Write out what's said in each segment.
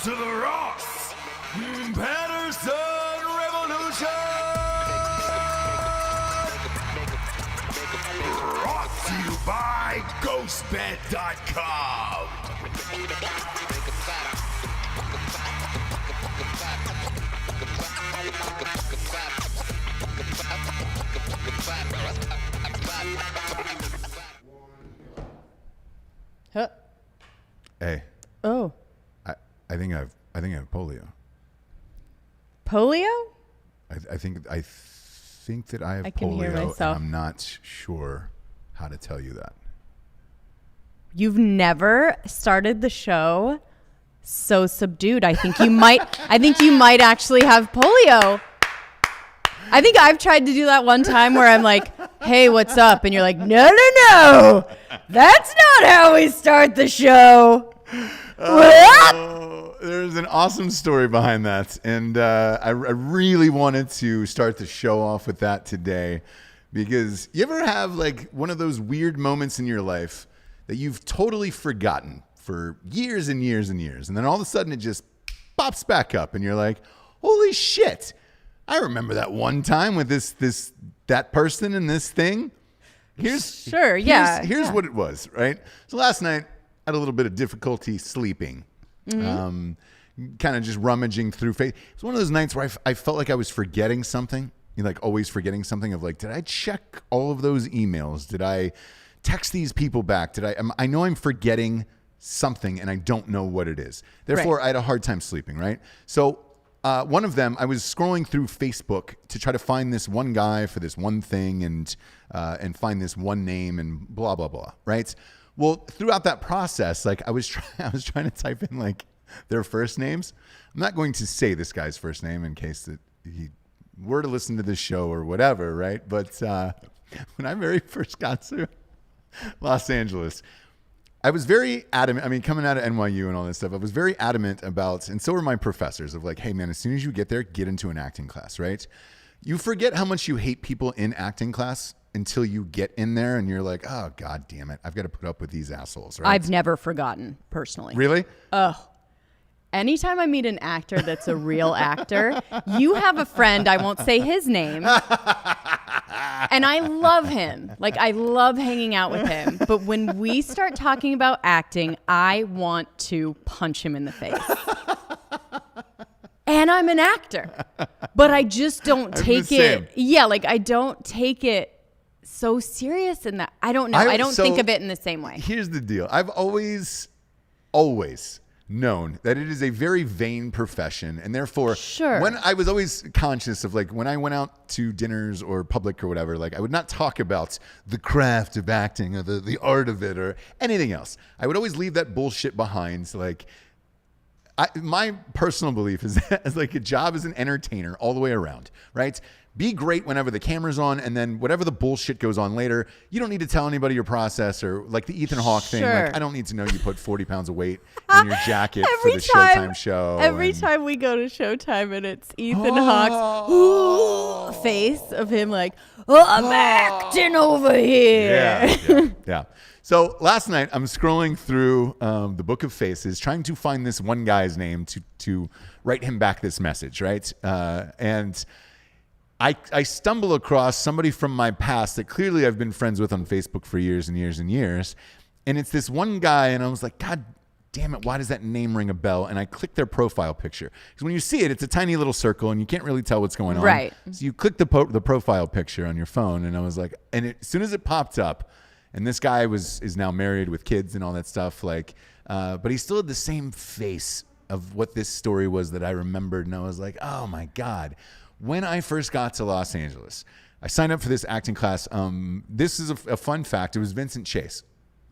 to the Ross Patterson Revolution! Brought to you by GhostBed.com! Huh. Hey. Oh. I think I have polio. Polio? I think that I have I can hear polio, and myself. I'm not sure how to tell you that. You've never started the show so subdued. I think you might actually have polio. I think I've tried to do that one time where I'm like, hey, what's up? And you're like, no. That's not how we start the show. There's an awesome story behind that. And I really wanted to start the show off with that today, because you ever have like one of those weird moments in your life that you've totally forgotten for years and years and years. And then all of a sudden it just pops back up and you're like, holy shit. I remember that one time with that person and this thing. Here's what it was, right? So last night I had a little bit of difficulty sleeping. Kind of just rummaging through Facebook. It's one of those nights where I felt like I was forgetting something. You're like always forgetting something of like, did I check all of those emails? Did I text these people back? I know I'm forgetting something and I don't know what it is. Therefore, right. I had a hard time sleeping, right? So one of them, I was scrolling through Facebook to try to find this one guy for this one thing and find this one name and blah, blah, blah, right? Well, throughout that process, like I was trying to type in like their first names. I'm not going to say this guy's first name in case that he were to listen to this show or whatever, right? But when I very first got to Los Angeles, I was very adamant. I mean, coming out of NYU and all this stuff, I was very adamant about, and so were my professors, of like, hey man, as soon as you get there, get into an acting class, right? You forget how much you hate people in acting class until you get in there and you're like, oh, God damn it. I've got to put up with these assholes, right? I've never forgotten, personally. Really? Oh. Anytime I meet an actor that's a real actor, you have a friend, I won't say his name, and I love him. Like, I love hanging out with him. But when we start talking about acting, I want to punch him in the face. And I'm an actor. But I just don't take it. Yeah, like, I don't take it so serious in that. I don't know. I don't think of it in the same way. Here's the deal. I've always known that it is a very vain profession, and therefore when I was always conscious of like when I went out to dinners or public or whatever, like I would not talk about the craft of acting or the art of it or anything else. I would always leave that bullshit behind. Like my personal belief is that like a job as an entertainer all the way around, right? Be great whenever the camera's on, and then whatever the bullshit goes on later, you don't need to tell anybody your process, or like the Ethan Hawke thing. Like, I don't need to know you put 40 pounds of weight in your jacket for the Showtime show. Every time we go to Showtime and it's Ethan Hawke's face of him like, I'm acting over here. Yeah. So last night I'm scrolling through the Book of Faces, trying to find this one guy's name to write him back this message, right? And I stumble across somebody from my past that clearly I've been friends with on Facebook for years and years and years. And it's this one guy, and I was like, God damn it, why does that name ring a bell? And I clicked their profile picture. Because when you see it, it's a tiny little circle, and you can't really tell what's going on. Right. So you click the profile picture on your phone, and I was like, as soon as it popped up, and this guy is now married with kids and all that stuff, like, but he still had the same face of what this story was that I remembered, and I was like, oh my God. When I first got to Los Angeles, I signed up for this acting class. This is a fun fact. It was Vincent Chase.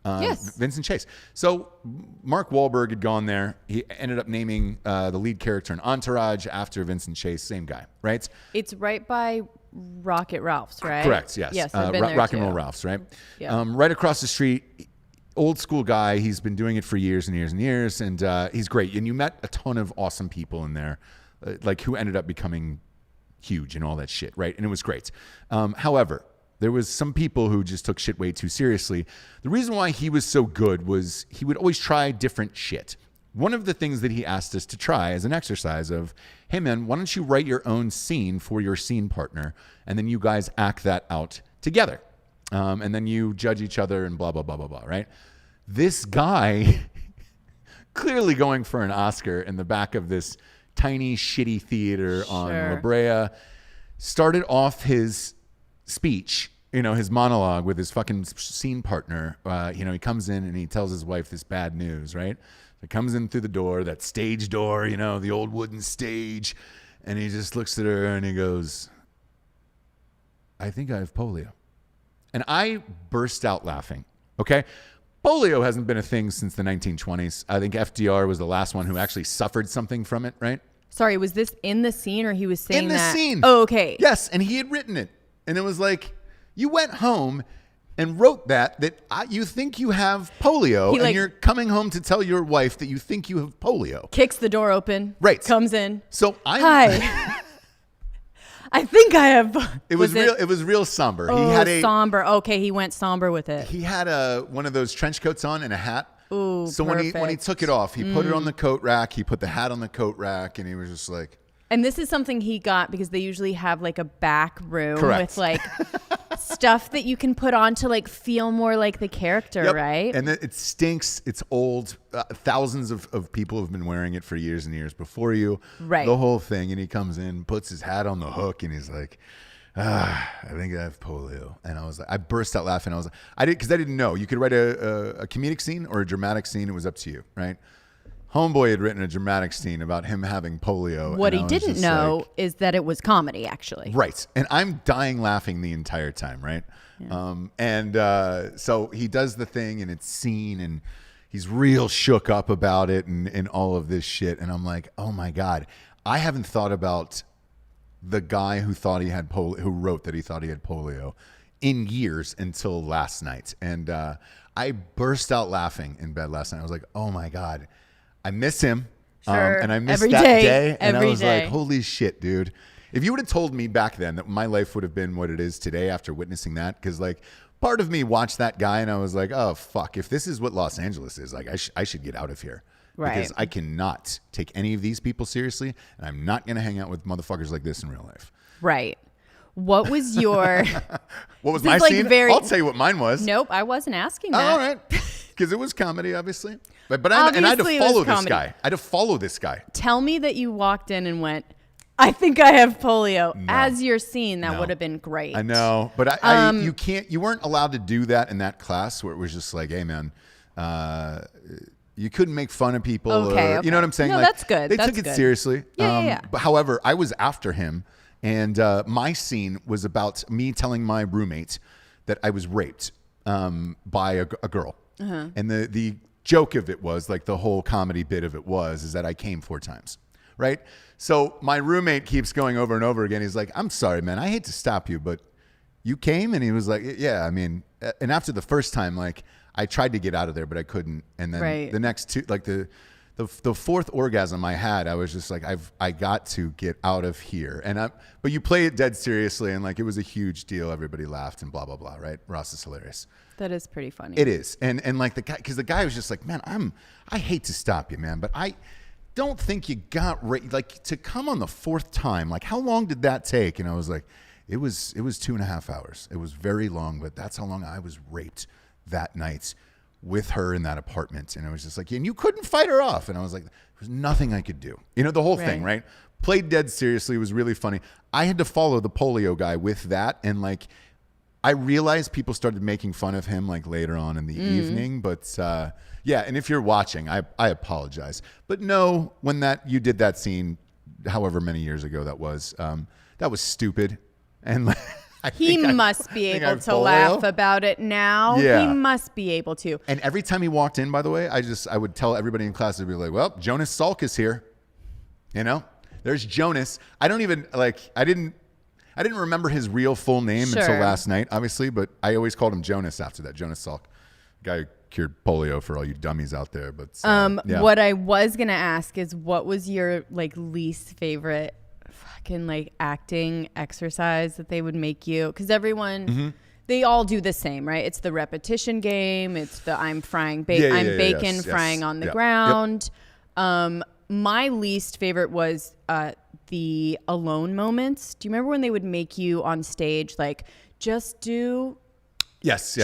Yes. Vincent Chase. So Mark Wahlberg had gone there. He ended up naming the lead character in Entourage after Vincent Chase. Same guy, right? It's right by Rocket Ralph's, right? Correct, yes. Yes, I've been there Rock too. and Roll Ralph's, right? Yeah. Right across the street, old school guy. He's been doing it for years and years and years, and he's great. And you met a ton of awesome people in there, like who ended up becoming huge and all that shit, right? And it was great. However, there was some people who just took shit way too seriously. The reason why he was so good was he would always try different shit. one of the things that he asked us to try as an exercise of, hey man, why don't you write your own scene for your scene partner, and then you guys act that out together, and then you judge each other and blah blah blah blah blah. Right? This guy, clearly going for an Oscar in the back of this tiny shitty theater on La Brea, started off his speech, his monologue with his fucking scene partner. He comes in and he tells his wife this bad news, right? He comes in through the door, that stage door, the old wooden stage, and he just looks at her and he goes, I think I have polio. And I burst out laughing, okay? Polio hasn't been a thing since the 1920s. I think FDR was the last one who actually suffered something from it, right? Sorry, was this in the scene or he was saying in the that? scene? Oh, okay. Yes, and he had written it. And it was like, you went home and wrote that you think you have polio, and you're coming home to tell your wife that you think you have polio. Kicks the door open. Right. Comes in. So Hi. I think I have. It was real somber. Oh, he had somber. Okay, he went somber with it. He had one of those trench coats on and a hat. Ooh, so perfect. when he took it off, he put it on the coat rack. He put the hat on the coat rack, and he was just like. And this is something he got because they usually have like a back room Correct. with like stuff that you can put on to like feel more like the character, Yep. right? And it stinks. It's old. Thousands of people have been wearing it for years and years before you. Right. The whole thing. And he comes in, puts his hat on the hook, and he's like, I think I have polio. And I was like, I burst out laughing. Because I didn't know. You could write a comedic scene or a dramatic scene. It was up to you, right? Homeboy had written a dramatic scene about him having polio. What he didn't know is that it was comedy, actually. Right. And I'm dying laughing the entire time, right? Yeah. So he does the thing, and it's seen, and he's real shook up about it and all of this shit. And I'm like, oh my God, I haven't thought about the guy who thought he had polio, who wrote that he thought he had polio in years until last night. And I burst out laughing in bed last night. I was like, oh my God. I miss him, Sure. and I miss Every that day. And I Every was day. like, holy shit, dude. If you would have told me back then that my life would have been what it is today after witnessing that, because like part of me watched that guy and I was like, oh, fuck, if this is what Los Angeles is, like I should get out of here. Right. Because I cannot take any of these people seriously, and I'm not going to hang out with motherfuckers like this in real life. Right. What was your... What was This my is, like, scene? very- I'll tell you what mine was. Nope, I wasn't asking Oh, that. all right. Because it was comedy, obviously. But I had to Obviously it was follow this comedy. guy. I had to follow this guy. Tell me that you walked in and went, I think I have polio. No. As your scene, that No. would have been great. I know, but you weren't allowed to do that in that class where it was just like, hey man, you couldn't make fun of people. Okay. You know what I'm saying? No, like, that's good. They That's took it good. seriously. Yeah. But however, I was after him, and my scene was about me telling my roommate that I was raped by a girl. Uh-huh. And the joke of it was, like, the whole comedy bit of it is that I came 4 times. Right? So my roommate keeps going over and over again. He's like, I'm sorry, man. I hate to stop you, but you came? And he was like, yeah, I mean, and after the first time, like, I tried to get out of there, but I couldn't. And then the next 2, like the 4th orgasm I had, I was just like, I got to get out of here. But you play it dead seriously, and like, it was a huge deal. Everybody laughed and blah, blah, blah, right? Ross is hilarious. That is pretty funny. It is. And like because the guy was just like, man, I hate to stop you, man, but I don't think you got like to come on the 4th time. Like, how long did that take? And I was like, it was 2.5 hours. It was very long, but that's how long I was raped that night with her in that apartment. And I was just like, and you couldn't fight her off. And I was like, there's nothing I could do. You know, the whole thing, right? Played dead seriously. It was really funny. I had to follow the polio guy with that. And like, I realized people started making fun of him like later on in the evening, but yeah. And if you're watching, I apologize, but no, when you did that scene, however many years ago that was stupid. And he must be able to laugh about it now. Yeah. He must be able to. And every time he walked in, by the way, I would tell everybody in class, I'd be like, well, Jonas Salk is here. You know, there's Jonas. I didn't remember his real full name until last night, obviously, but I always called him Jonas after that. Jonas Salk, guy who cured polio for all you dummies out there. But yeah. What I was gonna ask is, what was your like least favorite fucking like acting exercise that they would make you? Because everyone, they all do the same, right? It's the repetition game. It's the I'm frying bacon, frying on the ground. My least favorite was the alone moments. Do you remember when they would make you on stage like just do Yes.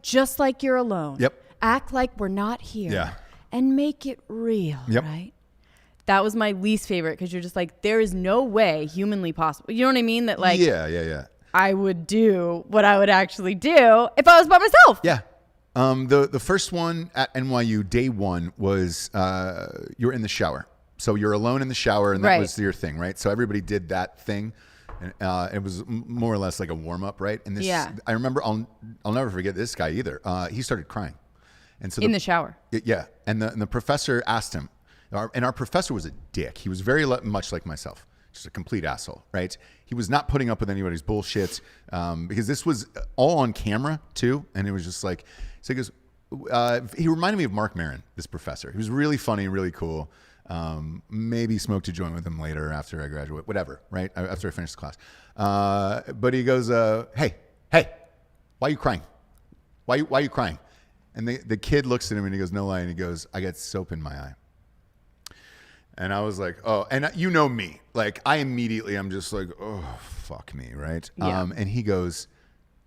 just like you're alone. Yep. Act like we're not here. Yeah. And make it real, Yep. right? That was my least favorite because you're just like, there is no way humanly possible. You know what I mean? That like, Yeah. I would do what I would actually do if I was by myself. Yeah. The first one at NYU, day one, was you're in the shower. So you're alone in the shower, and that Right. was your thing, right? So everybody did that thing. And it was more or less like a warm-up, right? And this, Yeah. I remember, I'll never forget this guy either. He started crying. And so In the shower. Yeah. And the professor asked him, and our professor was a dick. He was very much like myself. Just a complete asshole, right? He was not putting up with anybody's bullshit because this was all on camera too. And it was just like, so he goes, he reminded me of Mark Maron, this professor. He was really funny, really cool. Maybe smoke to join with him later after I graduate, whatever, right? After I finish the class. But he goes, hey, why are you crying? Why are you crying? And the kid looks at him and he goes, no lie. And he goes, I got soap in my eye. And I was like, oh, and you know me, like I'm just like, oh, fuck me, right? Yeah. And he goes,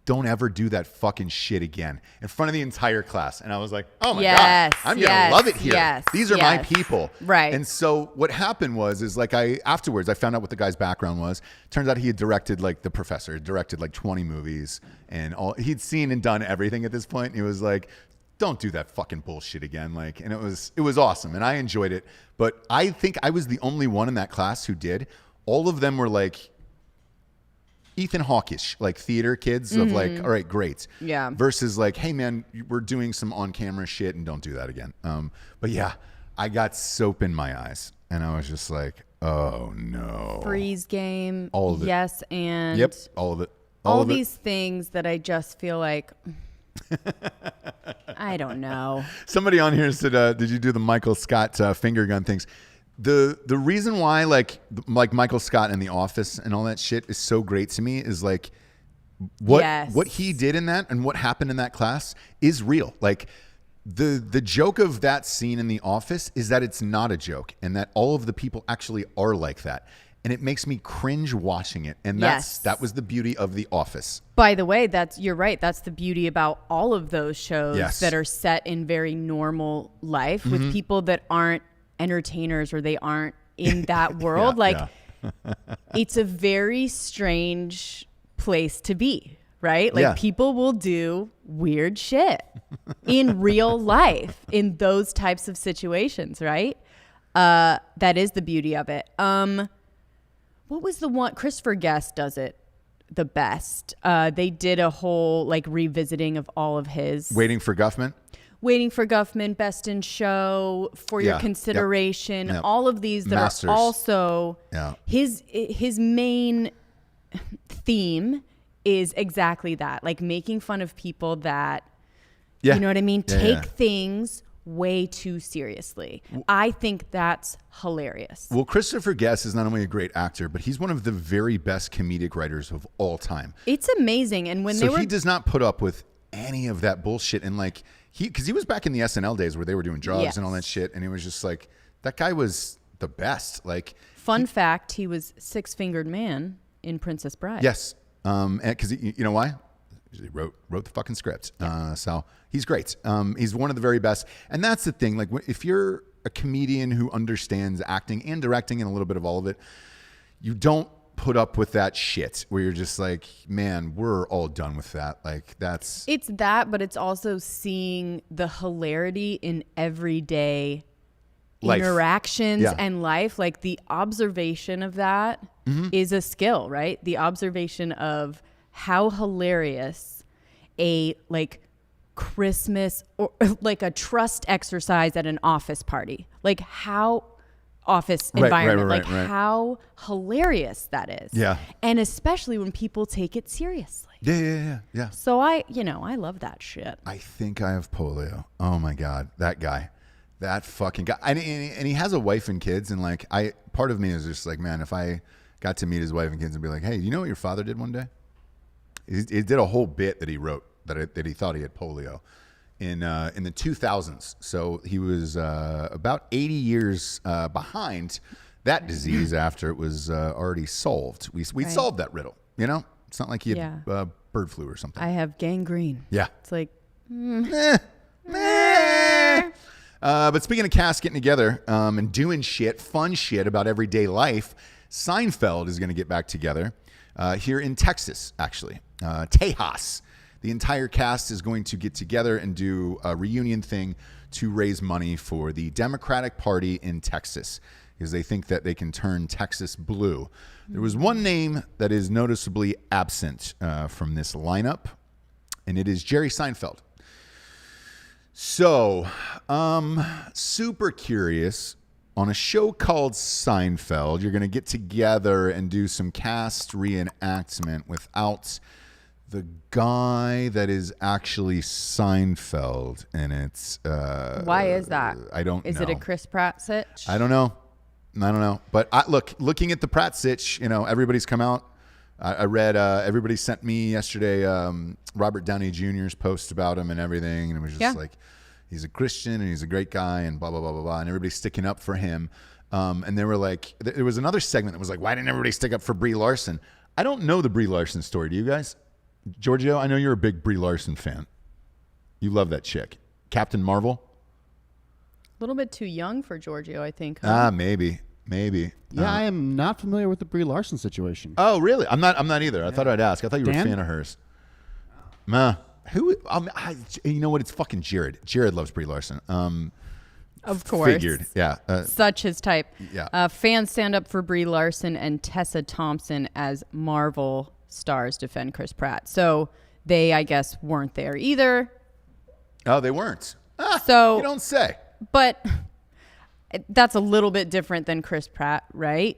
don't ever do that fucking shit again in front of the entire class. And I was like, oh my God, I'm going to love it here. These are my people. Right. And so what happened was like afterwards I found out what the guy's background was. Turns out he had directed like The Professor, directed like 20 movies and he'd seen and done everything at this point. And he was like, don't do that fucking bullshit again. Like, and it was awesome and I enjoyed it. But I think I was the only one in that class who did. All of them were like Ethan Hawkish, like theater kids of like, all right, great. Yeah. Versus like, hey man, we're doing some on camera shit and don't do that again. But yeah, I got soap in my eyes and I was just like, oh no. Freeze game. All of it. Yes. And Yep. All of it. all of these things that I just feel like, I don't know. Somebody on here said, did you do the Michael Scott finger gun things? The reason why like Michael Scott in The Office and all that shit is so great to me is like what he did in that and what happened in that class is real. Like the joke of that scene in The Office is that it's not a joke and that all of the people actually are like that. And it makes me cringe watching it. And that was the beauty of The Office. By the way, you're right. That's the beauty about all of those shows that are set in very normal life with people that aren't entertainers or they aren't in that world. It's a very strange place to be, right? Like people will do weird shit in real life in those types of situations, right? That is the beauty of it. What was the one? Christopher Guest does it the best. They did a whole like revisiting of all of his. Waiting for Guffman, Best in Show, For Your Consideration. Yep. All of these that Masters. are also his main theme is exactly that, like making fun of people that, you know what I mean, take things way too seriously. I think that's hilarious. Well, Christopher Guest is not only a great actor, but he's one of the very best comedic writers of all time. It's amazing. And when he does not put up with any of that bullshit. And like because he was back in the SNL days where they were doing drugs and all that shit. And he was just like, that guy was the best. Like, fun fact, he was Six-Fingered Man in Princess Bride. Yes. Because you know why? He wrote the fucking script. So he's great. He's one of the very best. And that's the thing. Like, if you're a comedian who understands acting and directing and a little bit of all of it, you don't put up with that shit where you're just like, man, we're all done with that. Like, it's that, but it's also seeing the hilarity in everyday life. Interactions and life. Like, the observation of that is a skill, right? The observation of how hilarious a like Christmas or like a trust exercise at an office party, like how office environment, how hilarious that is. Yeah. And especially when people take it seriously. Yeah. So I love that shit. I think I have polio. Oh my God. That guy, that fucking guy. And he has a wife and kids. And like, part of me is just like, man, if I got to meet his wife and kids and be like, hey, you know what your father did one day? He did a whole bit that he wrote that he thought he had polio. in the 2000s. So he was about 80 years behind that disease after it was already solved. We'd solved that riddle, you know? It's not like he had bird flu or something. I have gangrene. Yeah. It's like, but speaking of cast getting together and doing fun shit about everyday life, Seinfeld is going to get back together here in Texas, actually. Tejas. The entire cast is going to get together and do a reunion thing to raise money for the Democratic Party in Texas because they think that they can turn Texas blue. There was one name that is noticeably absent from this lineup, and it is Jerry Seinfeld. So, super curious. On a show called Seinfeld, you're going to get together and do some cast reenactment without the guy that is actually Seinfeld. And it's... why is that? I don't know. Is it a Chris Pratt sitch? I don't know. But looking at the Pratt sitch, you know, everybody's come out. I read, everybody sent me yesterday Robert Downey Jr.'s post about him and everything. And it was just like... He's a Christian and he's a great guy and blah, blah, blah, blah, blah. And everybody's sticking up for him. And they were like, there was another segment that was like, why didn't everybody stick up for Brie Larson? I don't know the Brie Larson story. Do you guys? Giorgio, I know you're a big Brie Larson fan. You love that chick. Captain Marvel? A little bit too young for Giorgio, I think. Huh? Maybe. Yeah, I am not familiar with the Brie Larson situation. Oh, really? I'm not either. I thought I'd ask. I thought you were a fan of hers. Who? You know what? It's fucking Jared. Jared loves Brie Larson. Of course. Figured. Yeah. Such his type. Yeah. Fans stand up for Brie Larson and Tessa Thompson as Marvel stars defend Chris Pratt. So they, I guess, weren't there either. Oh, they weren't. So you don't say. But that's a little bit different than Chris Pratt, right?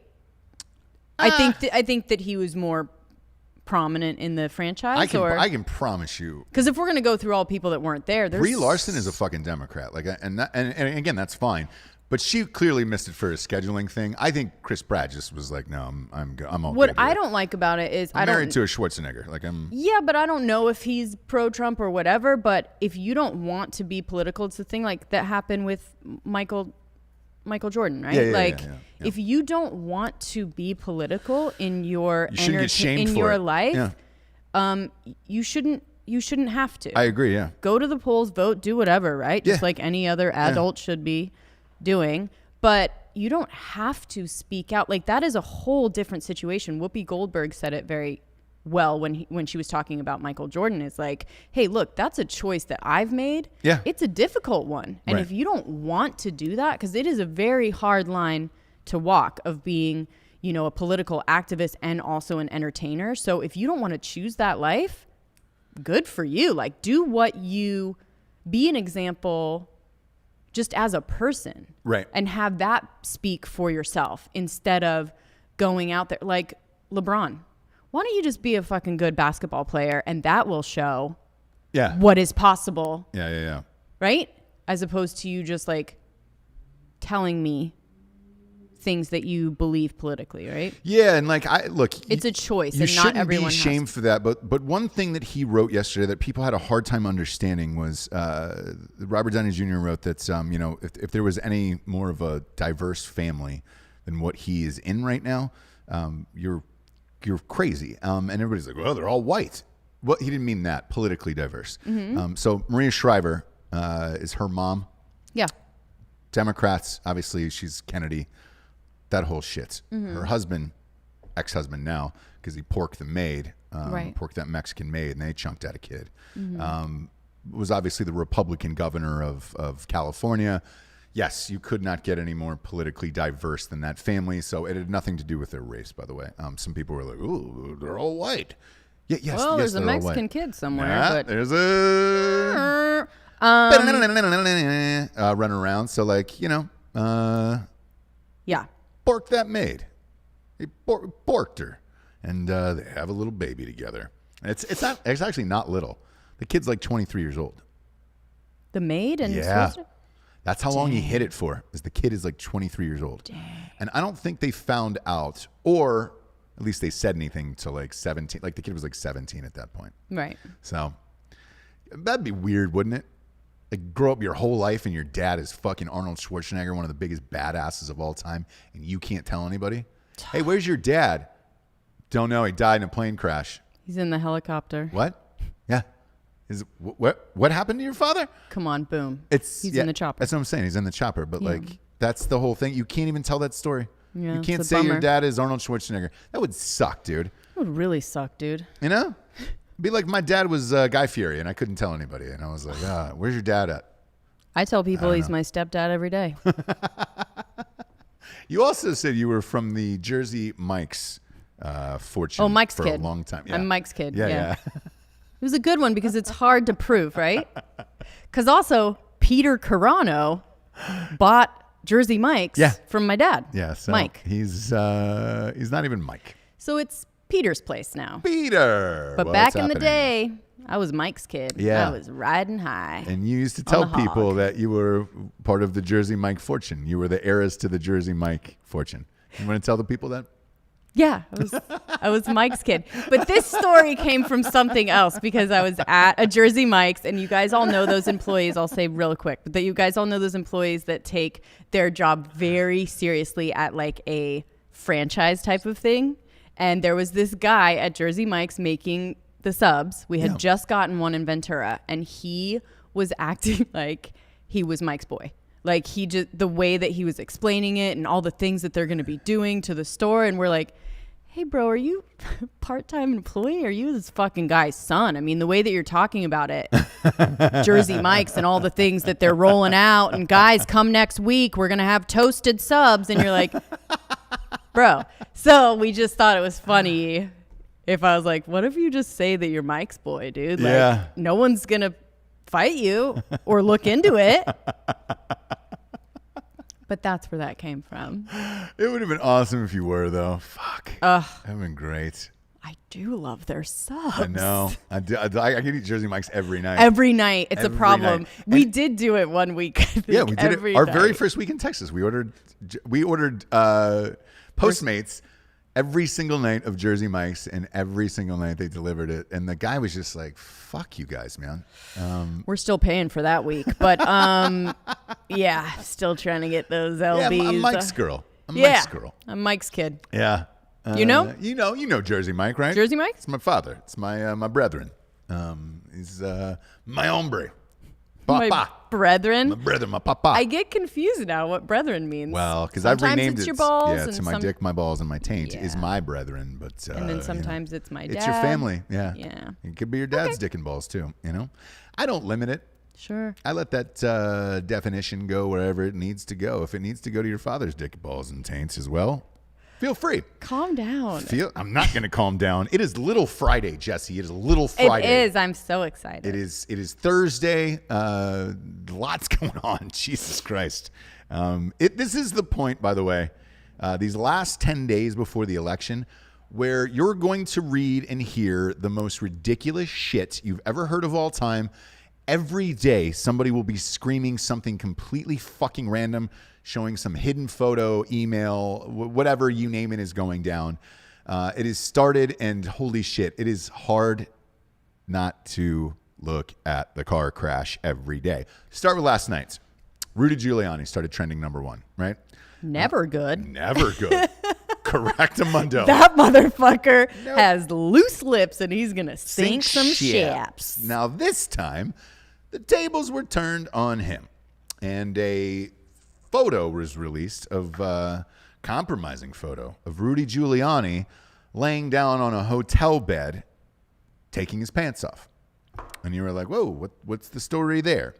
I think that he was more prominent in the franchise. I can promise you, because if we're going to go through all people that weren't there, Brie Larson is a fucking Democrat, like, and again, that's fine, but she clearly missed it for a scheduling thing. I think Chris Pratt just was like, no, I'm all what good I here. don't like about it is I'm married to a Schwarzenegger, like yeah, but I don't know if he's pro-Trump or whatever. But if you don't want to be political, it's the thing like that happened with Michael Jordan, right? Yeah. If you don't want to be political in your life, you shouldn't have to. I agree. Yeah. Go to the polls, vote, do whatever, right? Just like any other adult should be doing. But you don't have to speak out. Like, that is a whole different situation. Whoopi Goldberg said it very well when she was talking about Michael Jordan. Is like, hey, look, that's a choice that I've made. Yeah. It's a difficult one. And right. if you don't want to do that, because it is a very hard line to walk of being, you know, a political activist and also an entertainer. So if you don't want to choose that life, good for you. Like, be an example just as a person. Right. And have that speak for yourself instead of going out there like LeBron. Why don't you just be a fucking good basketball player and that will show what is possible. Yeah. Right? As opposed to you just like telling me things that you believe politically, right? Yeah, and like it's a choice, you and not everyone be shamed for that. But one thing that he wrote yesterday that people had a hard time understanding was Robert Downey Jr. wrote that you know, if there was any more of a diverse family than what he is in right now, you're crazy. And everybody's like, well, they're all white. Well, he didn't mean that, politically diverse. Mm-hmm. So Maria Shriver is her mom. Yeah. Democrats, obviously, she's Kennedy. That whole shit. Mm-hmm. Her husband, ex-husband now, because he porked the maid, right. porked that Mexican maid, and they chunked out a kid. Mm-hmm. Was obviously the Republican governor of California. Yes, you could not get any more politically diverse than that family. So it had nothing to do with their race, by the way. Some people were like, "Ooh, they're all white." Yeah, yes. Well, yes, there's a Mexican kid somewhere. Nah, but there's a run around. So like, you know, yeah, porked that maid. He porked her, and they have a little baby together. And it's actually not little. The kid's like 23 years old. The maid and yeah. sister? That's how long he hid it for, is the kid is like 23 years old. Dang. And I don't think they found out, or at least they said anything to like 17. Like the kid was like 17 at that point. Right. So that'd be weird, wouldn't it? Like, grow up your whole life and your dad is fucking Arnold Schwarzenegger, one of the biggest badasses of all time, and you can't tell anybody? Hey, where's your dad? Don't know. He died in a plane crash. He's in the helicopter. What? Yeah. What happened to your father? Come on, boom. He's in the chopper. That's what I'm saying. He's in the chopper. But like, that's the whole thing. You can't even tell that story. Yeah, you can't it's a say your bummer. dad is Arnold Schwarzenegger. That would suck, dude. It would really suck, dude. You know? Be like, my dad was Guy Fieri, and I couldn't tell anybody. And I was like, where's your dad at? I tell people he's my stepdad every day. You also said you were from the Jersey Mike's fortune Mike's for kid. a long time. Yeah. I'm Mike's kid. Yeah. It was a good one because it's hard to prove, right? Because also, Peter Carano bought Jersey Mike's from my dad. Yeah, so Mike. He's not even Mike. So it's Peter's place now. Peter. But What's back in the happening? day, I was Mike's kid. Yeah. I was riding high. And you used to tell the people hog. that you were part of the Jersey Mike fortune. You were the heiress to the Jersey Mike fortune. You want to tell the people that? Yeah, I was Mike's kid. But this story came from something else because I was at a Jersey Mike's, and you guys all know those employees. I'll say real quick, but that you guys all know those employees that take their job very seriously at like a franchise type of thing. And there was this guy at Jersey Mike's making the subs. We had just gotten one in Ventura, and he was acting like he was Mike's boy. Like the way that he was explaining it and all the things that they're going to be doing to the store. And we're like, hey bro, are you a part-time employee? Are you this fucking guy's son? I mean, the way that you're talking about it, Jersey Mike's and all the things that they're rolling out, and guys, come next week, we're going to have toasted subs. And you're like, bro. So we just thought it was funny if I was like, what if you just say that you're Mike's boy, dude? Like, Yeah. no one's going to fight you or look into it. But that's where that came from. It would have been awesome if you were, though. Fuck. That would have been great. I do love their subs. I know. I could eat Jersey Mike's every night. Every night. It's Every a problem. night. We did do it one week. I think, Yeah, we did every it. Our night. very first week in Texas, we ordered Postmates every single night of Jersey Mike's, and every single night they delivered it. And the guy was just like, "Fuck you guys, man." We're still paying for that week, but yeah, still trying to get those LBs. Yeah, I'm Mike's girl. Mike's girl. I'm Mike's kid. Yeah. You know? You know Jersey Mike, right? Jersey Mike? It's my father. It's my brethren. He's my hombre. Papa. My brethren. My brethren, my papa. I get confused now what brethren means. Well, because I've Sometimes renamed it's it. your balls Yeah, and to my dick, my balls, and my taint is Yeah. my brethren. But and then sometimes it's my dad. it's your family. Yeah. Yeah. It could be your dad's dick and balls too. You know, I don't limit it. Sure. I let that definition go wherever it needs to go. If it needs to go to your father's dick, balls, and taints as well, feel free. Calm down. I'm not going to calm down. It is Little Friday, Jesse. It is Little Friday. It is. I'm so excited. It is Thursday. Lots going on. Jesus Christ. This is the point, by the way, these last 10 days before the election, where you're going to read and hear the most ridiculous shit you've ever heard of all time. Every day, somebody will be screaming something completely fucking random, showing some hidden photo, email, whatever you name it is going down. It is started, and holy shit, it is hard not to look at the car crash every day. Start with last night's. Rudy Giuliani started trending #1, right? Never good. Never good. Correctamundo. That motherfucker has loose lips and he's going to sink some ships. Now, this time, the tables were turned on him, and a photo was released of compromising photo of Rudy Giuliani laying down on a hotel bed, taking his pants off. And you were like, whoa, what's the story there?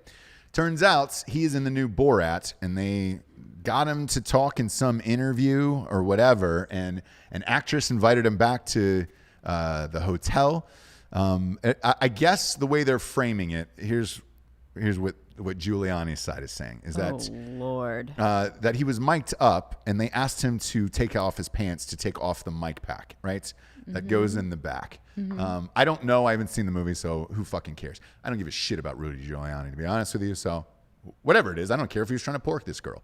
Turns out he is in the new Borat, and they got him to talk in some interview or whatever, and an actress invited him back to the hotel. I guess the way they're framing it, here's what Giuliani's side is saying, is that Lord. that he was mic'd up, and they asked him to take off his pants to take off the mic pack, right? That goes in the back. I don't know. I haven't seen the movie, so who fucking cares? I don't give a shit about Rudy Giuliani, to be honest with you. So whatever it is, I don't care if he was trying to pork this girl.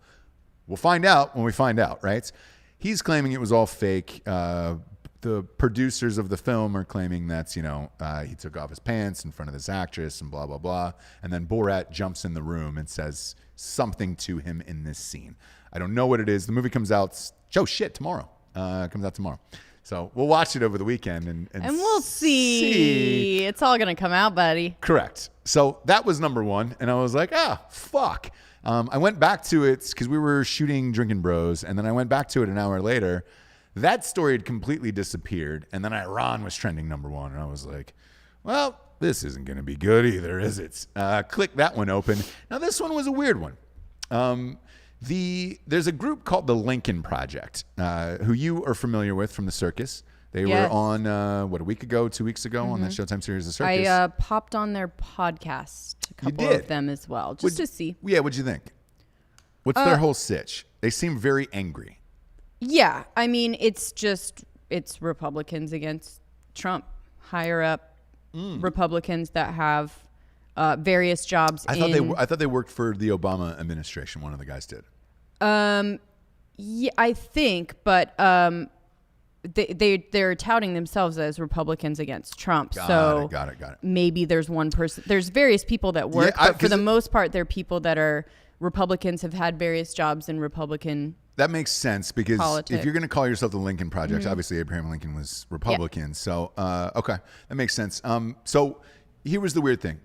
We'll find out when we find out, right? He's claiming it was all fake. The the producers of the film are claiming that, he took off his pants in front of this actress and blah, blah, blah. And then Borat jumps in the room and says something to him in this scene. I don't know what it is. The movie comes out, tomorrow. It comes out tomorrow. So we'll watch it over the weekend. And we'll see. It's all going to come out, buddy. Correct. So that was number one. And I was like, fuck. I went back to it because we were shooting Drinkin Bros. And then I went back to it an hour later. That story had completely disappeared. And then Iran was trending number one. And I was like, well, this isn't going to be good either, is it? Click that one open. Now, this one was a weird one. There's a group called the Lincoln Project, who you are familiar with from the circus. They were on, a week ago, 2 weeks ago on that Showtime series, The Circus. I popped on their podcast, a couple of them as well, just to see. Yeah, what'd you think? What's their whole sitch? They seem very angry. Yeah, I mean, it's Republicans against Trump, higher up Republicans that have various jobs. I thought they worked for the Obama administration. One of the guys did. Yeah, I think, but they're touting themselves as Republicans against Trump. Got it. Maybe there's one person. There's various people that work, but for the most part, they're people that are Republicans, have had various jobs in Republican. That makes sense because politics. If you're going to call yourself the Lincoln Project, obviously Abraham Lincoln was Republican. Yeah. So, okay, that makes sense. So here was the weird thing.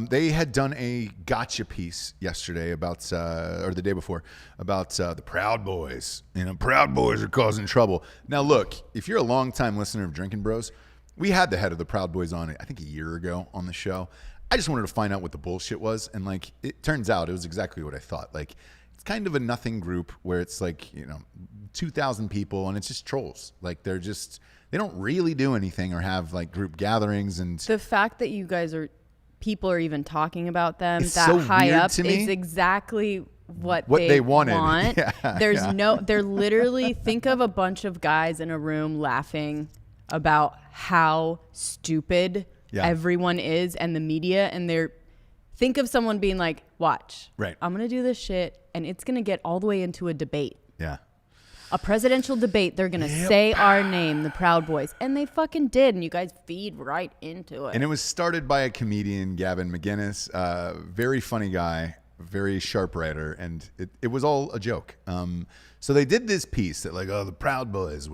They had done a gotcha piece yesterday about, or the day before, about the Proud Boys. Proud Boys are causing trouble. Now, look, if you're a longtime listener of Drinkin Bros, we had the head of the Proud Boys on, I think, a year ago on the show. I just wanted to find out what the bullshit was. And, it turns out it was exactly what I thought. It's kind of a nothing group where it's 2,000 people and it's just trolls. They don't really do anything or have group gatherings. And the fact that you guys people are even talking about them it's that so high weird up to me. Is exactly what they wanted. Want. Yeah, they're literally, think of a bunch of guys in a room laughing about how stupid everyone is and the media, and think of someone being like, watch, right, I'm going to do this shit and it's going to get all the way into a debate. Yeah. A presidential debate. They're going to say our name, the Proud Boys. And they fucking did. And you guys feed right into it. And it was started by a comedian, Gavin McGinnis, very funny guy, very sharp writer. And it was all a joke. So they did this piece that the Proud Boys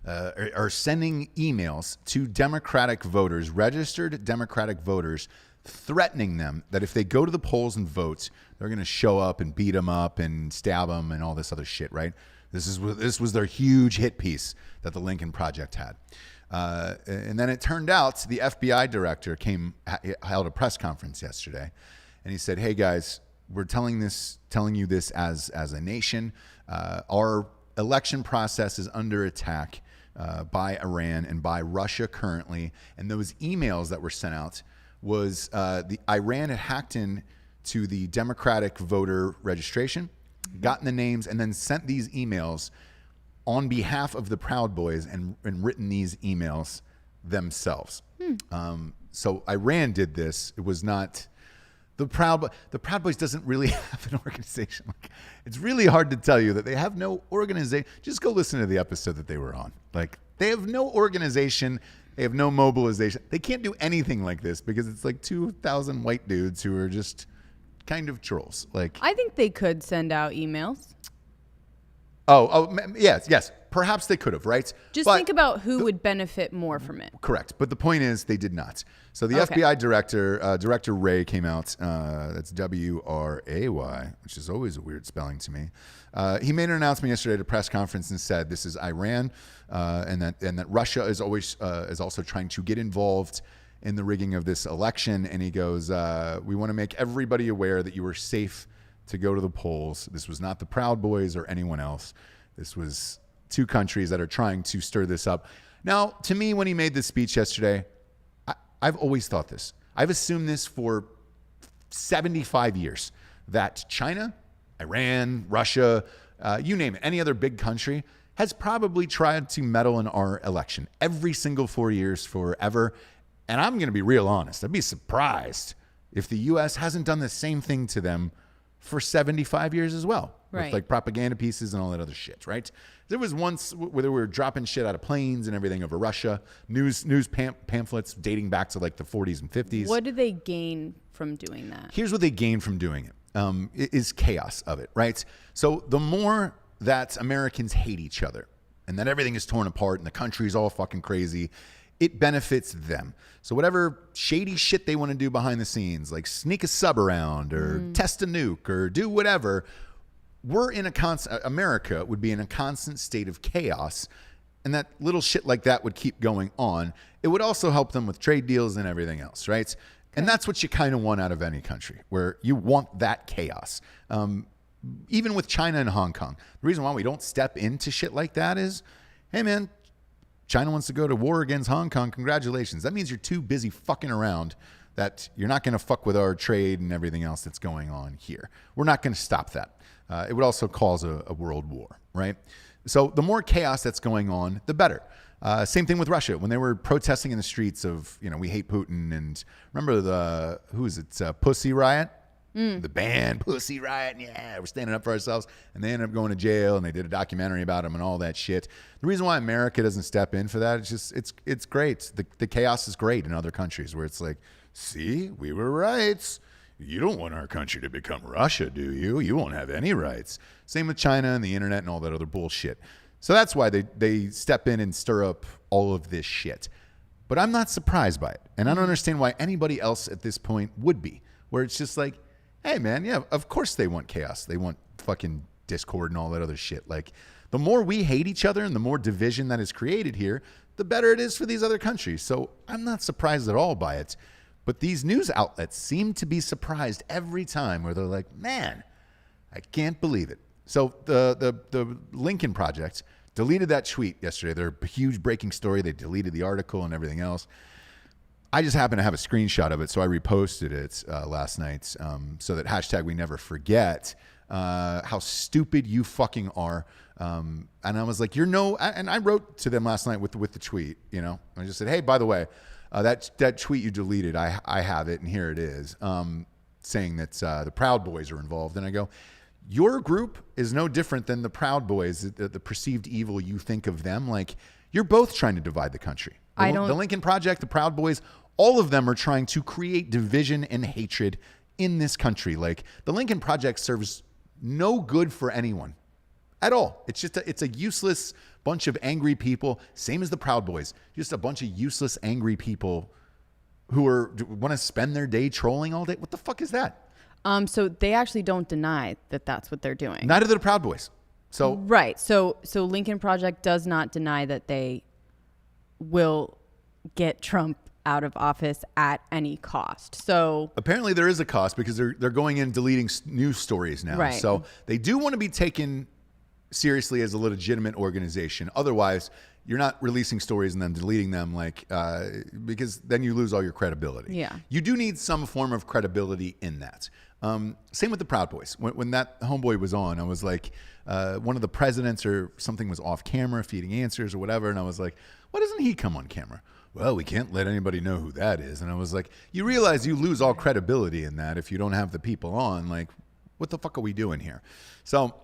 are sending emails to Democratic voters, registered Democratic voters, threatening them that if they go to the polls and vote, they're going to show up and beat them up and stab them and all this other shit, right? This was their huge hit piece that the Lincoln Project had. And then it turned out the FBI director held a press conference yesterday, and he said, hey guys, we're telling you this as a nation. Our election process is under attack by Iran and by Russia currently. And those emails that were sent out was Iran had hacked in to the Democratic voter registration, gotten the names, and then sent these emails on behalf of the Proud Boys and written these emails themselves. So Iran did this. It was not the Proud Boys doesn't really have an organization. It's really hard to tell you that they have no organization. Just go listen to the episode that they were on. They have no organization. They have no mobilization. They can't do anything like this because it's 2,000 white dudes who are just kind of trolls. I think they could send out emails. Yes. Perhaps they could have, right? Think about who would benefit more from it. Correct. But the point is they did not. So the FBI Director Ray came out. That's W-R-A-Y, which is always a weird spelling to me. He made an announcement yesterday at a press conference and said this is Iran and that Russia is also trying to get involved in the rigging of this election. And he goes, we want to make everybody aware that you are safe to go to the polls. This was not the Proud Boys or anyone else. This was two countries that are trying to stir this up. Now, to me, when he made this speech yesterday, I've always thought this. I've assumed this for 75 years, that China, Iran, Russia, you name it, any other big country has probably tried to meddle in our election every single 4 years forever. And I'm going to be real honest. I'd be surprised if the U.S. hasn't done the same thing to them for 75 years as well. Right. With like propaganda pieces and all that other shit, right? There was once where they were dropping shit out of planes and everything over Russia, news pamphlets dating back to like the 40s and 50s. What do they gain from doing that? Here's what they gain from doing it, is chaos of it, right? So the more that Americans hate each other and that everything is torn apart and the country is all fucking crazy, it benefits them. So whatever shady shit they want to do behind the scenes, like sneak a sub around or test a nuke or do whatever, we're in a constant, America would be in a constant state of chaos, and that little shit like that would keep going on. It would also help them with trade deals and everything else, right? And that's what you kind of want out of any country, where you want that chaos. Even with China and Hong Kong, the reason why we don't step into shit like that is, hey man, China wants to go to war against Hong Kong. Congratulations. That means you're too busy fucking around that you're not going to fuck with our trade and everything else that's going on here. We're not going to stop that. It would also cause a world war, right? So the more chaos that's going on, the better. Same thing with Russia. When they were protesting in the streets of, we hate Putin, and remember Pussy Riot? The band Pussy Riot, we're standing up for ourselves, and they ended up going to jail, and they did a documentary about them and all that shit. The reason why America doesn't step in for that, it's great. The chaos is great in other countries where it's like, see, we were right. You don't want our country to become Russia, do you? You won't have any rights. Same with China and the internet and all that other bullshit. So that's why they step in and stir up all of this shit. But I'm not surprised by it. And I don't understand why anybody else at this point would be. Where it's just like, hey, man, yeah, of course they want chaos. They want fucking discord and all that other shit. Like, the more we hate each other and the more division that is created here, the better it is for these other countries. So I'm not surprised at all by it. But these news outlets seem to be surprised every time where they're like, man, I can't believe it. So the Lincoln Project deleted that tweet yesterday. Their huge breaking story. They deleted the article and everything else. I just happened to have a screenshot of it, so I reposted it last night so that hashtag we never forget how stupid you fucking are. And I was like, and I wrote to them last night with the tweet, I just said, hey, by the way, that tweet you deleted, I have it, and here it is, saying that the Proud Boys are involved. And I go, your group is no different than the Proud Boys, the perceived evil you think of them. Like, you're both trying to divide the country. The Lincoln Project, the Proud Boys, all of them are trying to create division and hatred in this country. Like, the Lincoln Project serves no good for anyone at all. It's a useless bunch of angry people, same as the Proud Boys, just a bunch of useless, angry people who want to spend their day trolling all day. What the fuck is that? So they actually don't deny that that's what they're doing. Neither do the Proud Boys. So right. So Lincoln Project does not deny that they will get Trump out of office at any cost. So apparently there is a cost because they're going in deleting news stories now. Right. So they do want to be taken seriously as a legitimate organization. Otherwise, you're not releasing stories and then deleting them because then you lose all your credibility. Yeah. You do need some form of credibility in that. Same with the Proud Boys. When that homeboy was on, I was like, one of the presidents or something was off camera feeding answers or whatever. And I was like, why doesn't he come on camera? Well, we can't let anybody know who that is. And I was like, you realize you lose all credibility in that if you don't have the people on. Like, what the fuck are we doing here? So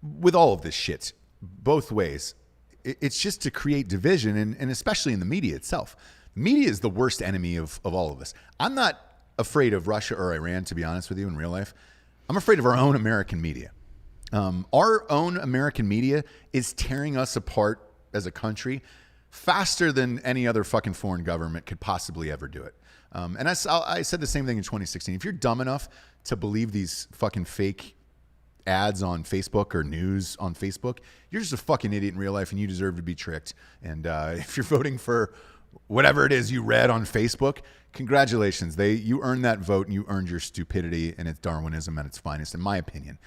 with all of this shit, both ways, it's just to create division, and especially in the media itself. Media is the worst enemy of all of us. I'm not afraid of Russia or Iran, to be honest with you, in real life. I'm afraid of our own American media. Our own American media is tearing us apart as a country faster than any other fucking foreign government could possibly ever do it. And I said the same thing in 2016. If you're dumb enough to believe these fucking fake ads on Facebook or news on Facebook, you're just a fucking idiot in real life and you deserve to be tricked. And if you're voting for whatever it is you read on Facebook, congratulations. You earned that vote and you earned your stupidity, and it's Darwinism at its finest, in my opinion.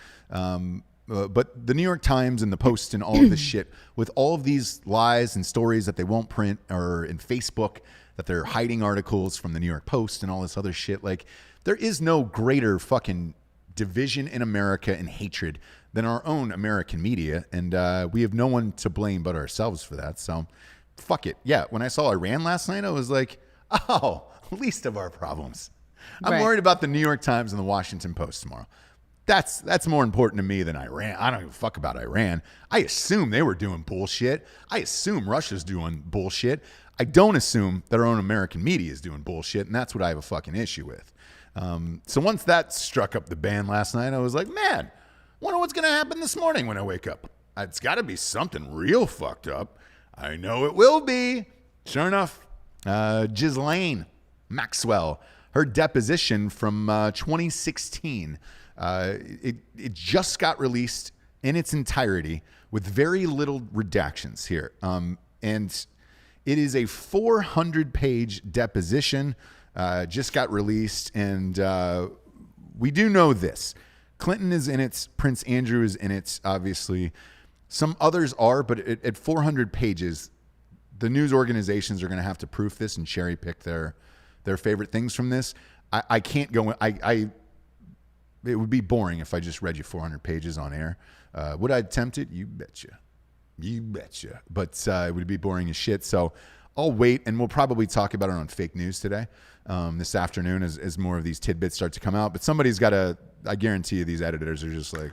But the New York Times and the Post and all of this shit, with all of these lies and stories that they won't print, or in Facebook that they're hiding articles from the New York Post and all this other shit, like, there is no greater fucking division in America and hatred than our own American media, and we have no one to blame but ourselves for that. So fuck it. Yeah, when I saw Iran last night, I was like, oh, least of our problems. I'm Right. worried about the New York Times and the Washington Post tomorrow. That's more important to me than Iran. I don't give a fuck about Iran. I assume they were doing bullshit. I assume Russia's doing bullshit. I don't assume that our own American media is doing bullshit, and that's what I have a fucking issue with. So once that struck up the band last night, I was like, man, wonder what's going to happen this morning when I wake up. It's got to be something real fucked up. I know it will be. Sure enough, Ghislaine Maxwell, her deposition from 2016, it just got released in its entirety with very little redactions here. And it is a 400-page deposition, just got released. And we do know this. Clinton is in it. Prince Andrew is in it, obviously. Some others are, but at 400 pages, the news organizations are going to have to proof this and cherry pick their favorite things from this. I can't go. It would be boring if I just read you 400 pages on air. Would I attempt it? You betcha. You betcha. But it would be boring as shit. So I'll wait, and we'll probably talk about it on fake news today, this afternoon as more of these tidbits start to come out. But somebody's got to, I guarantee you these editors are just like,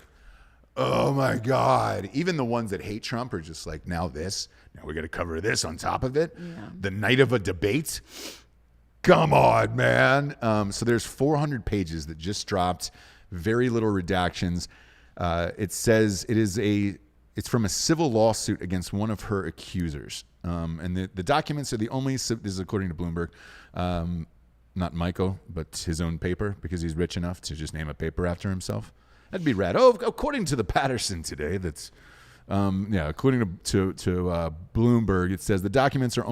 oh my God. Even the ones that hate Trump are just like, now we got to cover this on top of it. Yeah. The night of a debate. Come on, man. So there's 400 pages that just dropped. Very little redactions. It says it's from a civil lawsuit against one of her accusers. And the documents are the only, this is according to Bloomberg, not Michael, but his own paper, because he's rich enough to just name a paper after himself. That'd be rad. Oh, according to the Patterson today, that's, according to Bloomberg, it says the documents are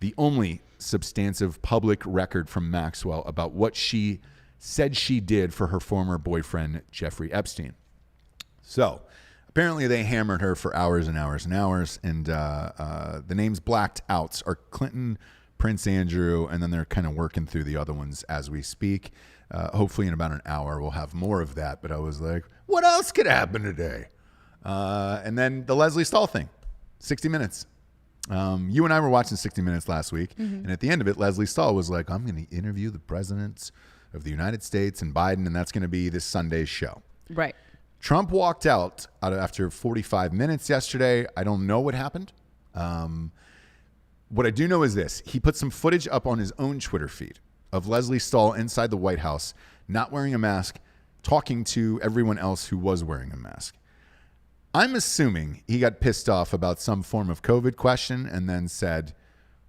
the only substantive public record from Maxwell about what she said she did for her former boyfriend, Jeffrey Epstein. So apparently they hammered her for hours and hours and hours, and the names blacked out are Clinton, Prince Andrew, and then they're kind of working through the other ones as we speak. Hopefully in about an hour we'll have more of that, but I was like, what else could happen today? And then the Leslie Stahl thing, 60 Minutes. You and I were watching 60 Minutes last week, and at the end of it, Leslie Stahl was like, I'm going to interview the presidents of the United States and Biden, and that's going to be this Sunday's show. Right. Trump walked out after 45 minutes yesterday. I don't know what happened. What I do know is this. He put some footage up on his own Twitter feed of Leslie Stahl inside the White House, not wearing a mask, talking to everyone else who was wearing a mask. I'm assuming he got pissed off about some form of COVID question and then said,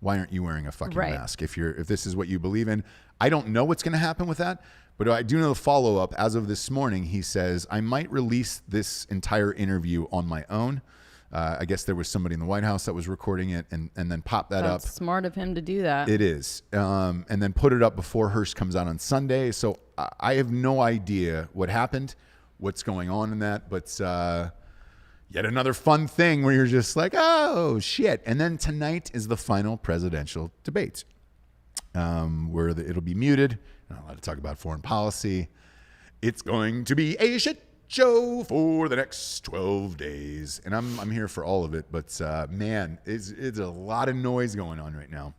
why aren't you wearing a fucking mask if this is what you believe in? I don't know what's going to happen with that, but I do know the follow-up. As of this morning, he says, I might release this entire interview on my own. I guess there was somebody in the White House that was recording it and then pop that up. That's smart of him to do that. It is. And then put it up before Hearst comes out on Sunday. So I have no idea what happened, what's going on in that, but yet another fun thing where you're just like, oh, shit. And then tonight is the final presidential debate where it'll be muted. I'm not allowed to talk about foreign policy. It's going to be a shit show for the next 12 days. And I'm here for all of it. But, man, it's a lot of noise going on right now.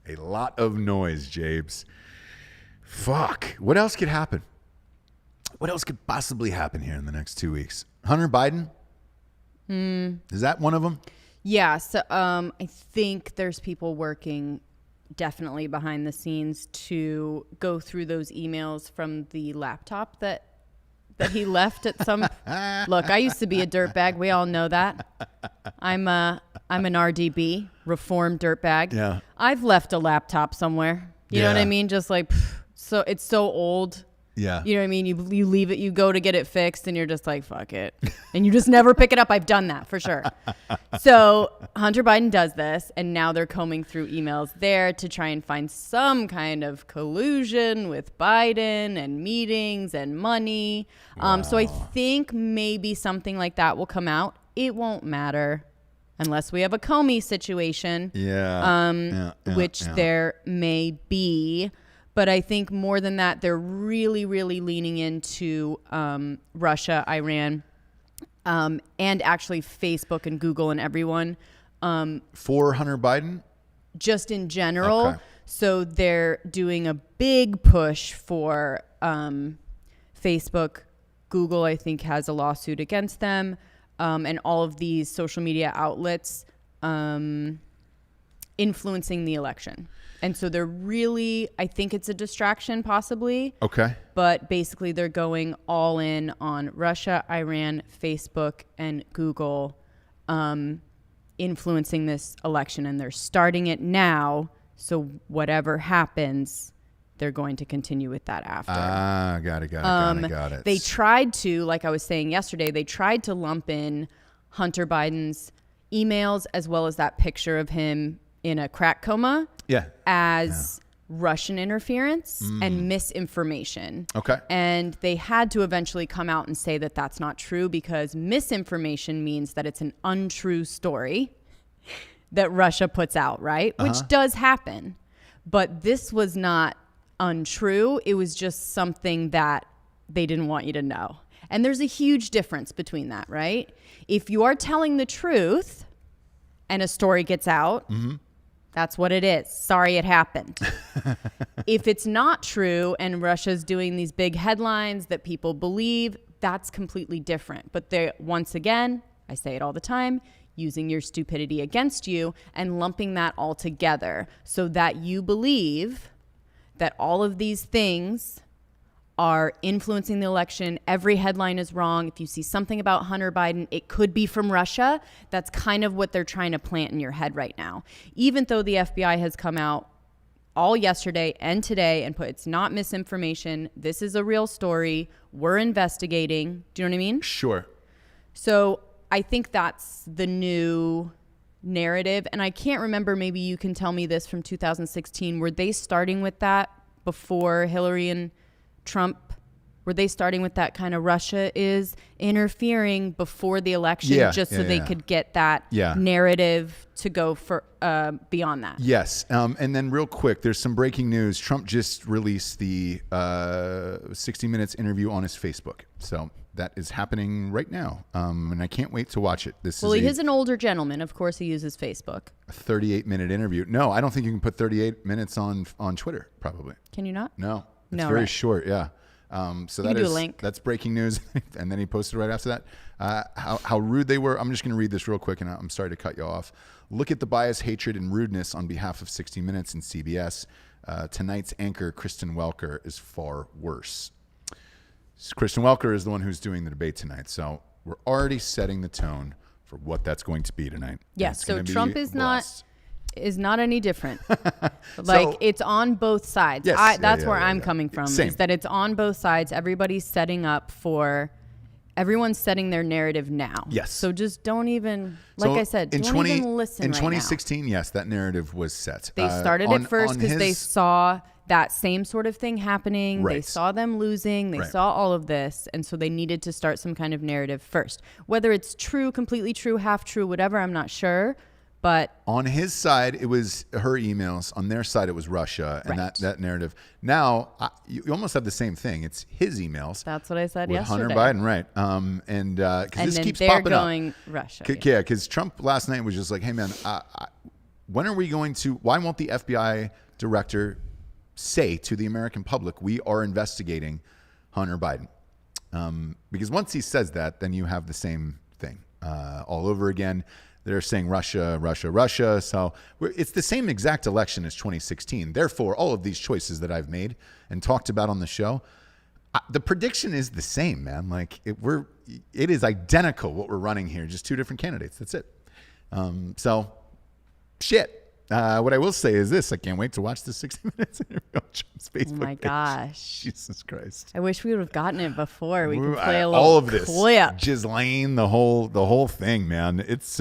A lot of noise, Jabes. Fuck. What else could happen? What else could possibly happen here in the next 2 weeks? Hunter Biden? Is that one of them? Yeah. So I think there's people working definitely behind the scenes to go through those emails from the laptop that he left at some. Look, I used to be a dirtbag. We all know that. I'm an RDB, reformed dirtbag. Yeah. I've left a laptop somewhere. You know what I mean? Just like, so it's so old. Yeah. You know what I mean? You leave it, you go to get it fixed, and you're just like, fuck it. And you just never pick it up. I've done that for sure. So Hunter Biden does this, and now they're combing through emails there to try and find some kind of collusion with Biden and meetings and money. Wow. So I think maybe something like that will come out. It won't matter unless we have a Comey situation, which there may be. But I think more than that, they're really, really leaning into Russia, Iran, and actually Facebook and Google and everyone. For Hunter Biden? Just in general. Okay. So they're doing a big push for Facebook, Google, I think, has a lawsuit against them, and all of these social media outlets influencing the election. And so they're really, I think it's a distraction possibly. Okay. But basically they're going all in on Russia, Iran, Facebook, and Google influencing this election. And they're starting it now. So whatever happens, they're going to continue with that after. Got it. They tried to, like I was saying yesterday, they tried to lump in Hunter Biden's emails as well as that picture of him in a crack coma as Russian interference and misinformation. Okay. And they had to eventually come out and say that that's not true, because misinformation means that it's an untrue story that Russia puts out, right? Which does happen. But this was not untrue. It was just something that they didn't want you to know. And there's a huge difference between that, right? If you are telling the truth and a story gets out, that's what it is. Sorry it happened. If it's not true and Russia's doing these big headlines that people believe, that's completely different. But they're, once again, I say it all the time, using your stupidity against you and lumping that all together so that you believe that all of these things are influencing the election. Every headline is wrong. If you see something about Hunter Biden, it could be from Russia. That's kind of what they're trying to plant in your head right now. Even though the FBI has come out all yesterday and today and put, it's not misinformation. This is a real story. We're investigating. Do you know what I mean? Sure. So I think that's the new narrative. And I can't remember, maybe you can tell me this, from 2016. Were they starting with that before Hillary and Trump? Were they starting with that kind of Russia is interfering before the election so they could get that narrative to go for beyond that? Yes. And then real quick, there's some breaking news. Trump just released the 60 Minutes interview on his Facebook. So that is happening right now. And I can't wait to watch it. He is an older gentleman. Of course, he uses Facebook. A 38-minute interview. No, I don't think you can put 38 minutes on Twitter, probably. Can you not? No. It's very short, yeah. So that do a is link. That's breaking news, and then he posted right after that how rude they were. I'm just going to read this real quick, and I'm sorry to cut you off. Look at the bias, hatred, and rudeness on behalf of 60 Minutes and CBS. Tonight's anchor, Kristen Welker, is far worse. Kristen Welker is the one who's doing the debate tonight, so we're already setting the tone for what that's going to be tonight. Yes. So Trump is not any different. It's on both sides. Yes, that's where I'm coming from. Same. Is that it's on both sides. Everybody's setting up everyone's setting their narrative now. Yes. So just don't even, I said, don't even listen in right 2016, yes, that narrative was set. They started it first because they saw that same sort of thing happening. Right. They saw them losing. They saw all of this. And so they needed to start some kind of narrative first. Whether it's true, completely true, half true, whatever, I'm not sure. But on his side, it was her emails. On their side, it was Russia and that narrative. Now, you almost have the same thing. It's his emails. That's what I said with yesterday. Hunter Biden, right? And because this keeps popping up. And they're going Russia. Yeah, because Trump last night was just like, hey, man, when are we going to, why won't the FBI director say to the American public, we are investigating Hunter Biden? Because once he says that, then you have the same thing all over again. They're saying Russia, Russia, Russia. So it's the same exact election as 2016. Therefore, all of these choices that I've made and talked about on the show, the prediction is the same, man. Like it is identical what we're running here, just two different candidates. That's it. Shit. What I will say is this: I can't wait to watch the 60 Minutes interview on Trump's Facebook. Oh my gosh! Jesus Christ! I wish we would have gotten it before. We could play a little all of this clip. Ghislaine, the whole thing, man. It's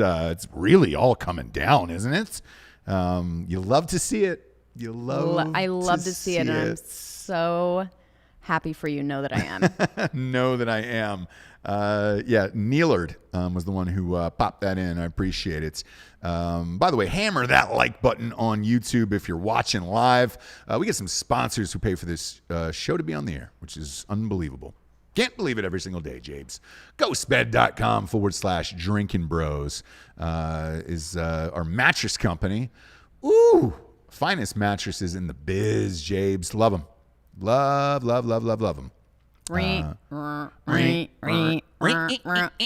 really all coming down, isn't it? You love to see it. I love to see it, and I'm so happy for you. Know that I am. Know that I am. Neilard was the one who popped that in. I appreciate it. By the way, hammer that like button on YouTube if you're watching live. We get some sponsors who pay for this show to be on the air, which is unbelievable. Can't believe it every single day, Jabes. GhostBed.com/Drinkin Bros is our mattress company. Ooh, finest mattresses in the biz, Jabes. Love them. Love them.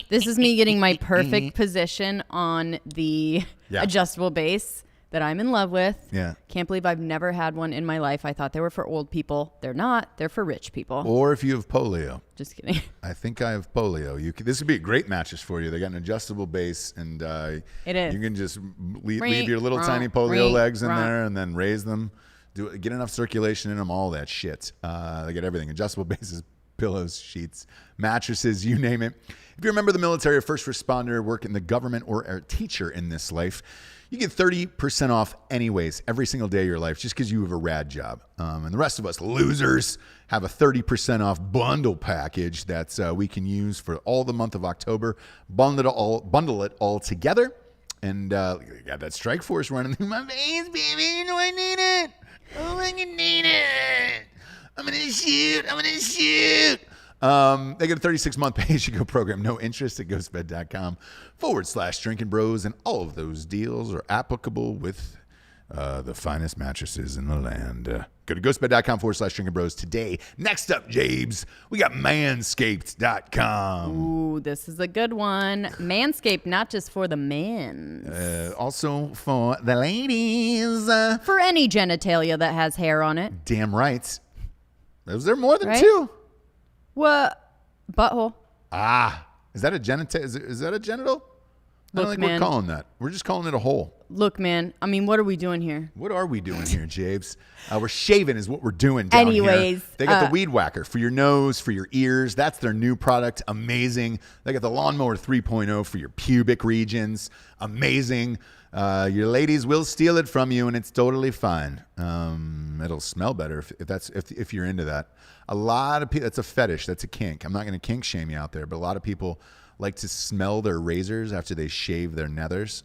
This is me getting my perfect position on the adjustable base that I'm in love with. Yeah. Can't believe I've never had one in my life. I thought they were for old people. They're not. They're for rich people. Or if you have polio. Just kidding. I think I have polio. This would be a great mattress for you. They got an adjustable base, and it is. You can just leave your little tiny polio legs in there, and then raise them. Get enough circulation in them. All that shit. They get everything: adjustable bases, pillows, sheets, mattresses, you name it. If you're a member of the military, a first responder, work in the government, or a teacher in this life, you get 30% off anyways every single day of your life just because you have a rad job. And the rest of us losers have a 30% off bundle package that we can use for all the month of October. Bundle it all together. And got that Strike Force running through my veins, baby. You know I need it. Oh, I need it. I'm going to shoot. They get a 36-month pay-as-you-go program. No interest at ghostbed.com/Drinkin Bros. And all of those deals are applicable with the finest mattresses in the land. Go to ghostbed.com/Drinkin Bros today. Next up, Jabes, we got manscaped.com. Ooh, this is a good one. Manscaped, not just for the men. Also for the ladies. For any genitalia that has hair on it. Damn right. Was there more than right? two? What? Butthole. Is that a genital? Is that a genital? I don't think we're calling that. We're just calling it a hole. Look, man. I mean, what are we doing here? What are we doing here, Jabes? We're shaving is what we're doing down Anyways, here. They got the Weed Whacker for your nose, for your ears. That's their new product. Amazing. They got the Lawnmower 3.0 for your pubic regions. Amazing. Your ladies will steal it from you, and it's totally fine. It'll smell better if you're into that. A lot of people, that's a fetish. That's a kink. I'm not going to kink shame you out there, but a lot of people like to smell their razors after they shave their nethers.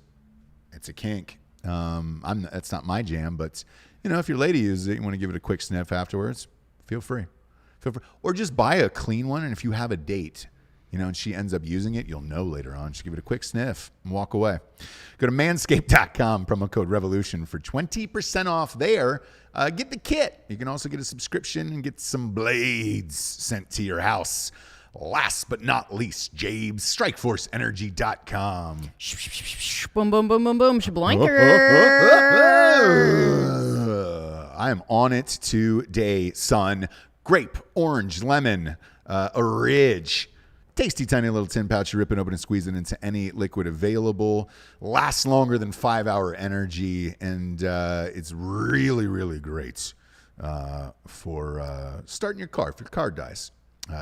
It's a kink. That's not my jam, but if your lady uses it, you want to give it a quick sniff afterwards, feel free. Or just buy a clean one, and if you have a date, and she ends up using it, you'll know later on. Just give it a quick sniff and walk away. Go to manscaped.com, promo code REVOLUTION for 20% off there. Get the kit. You can also get a subscription and get some blades sent to your house. Last but not least, Jabes, StrikeForceEnergy.com. Boom, boom, boom, boom, boom. Shabloinker. I am on it today, son. Grape, orange, lemon, a ridge. Tasty, tiny little tin pouch. You rip it open and squeeze it into any liquid available. Lasts longer than 5-hour energy, and it's really, really great for starting your car. If your car dies,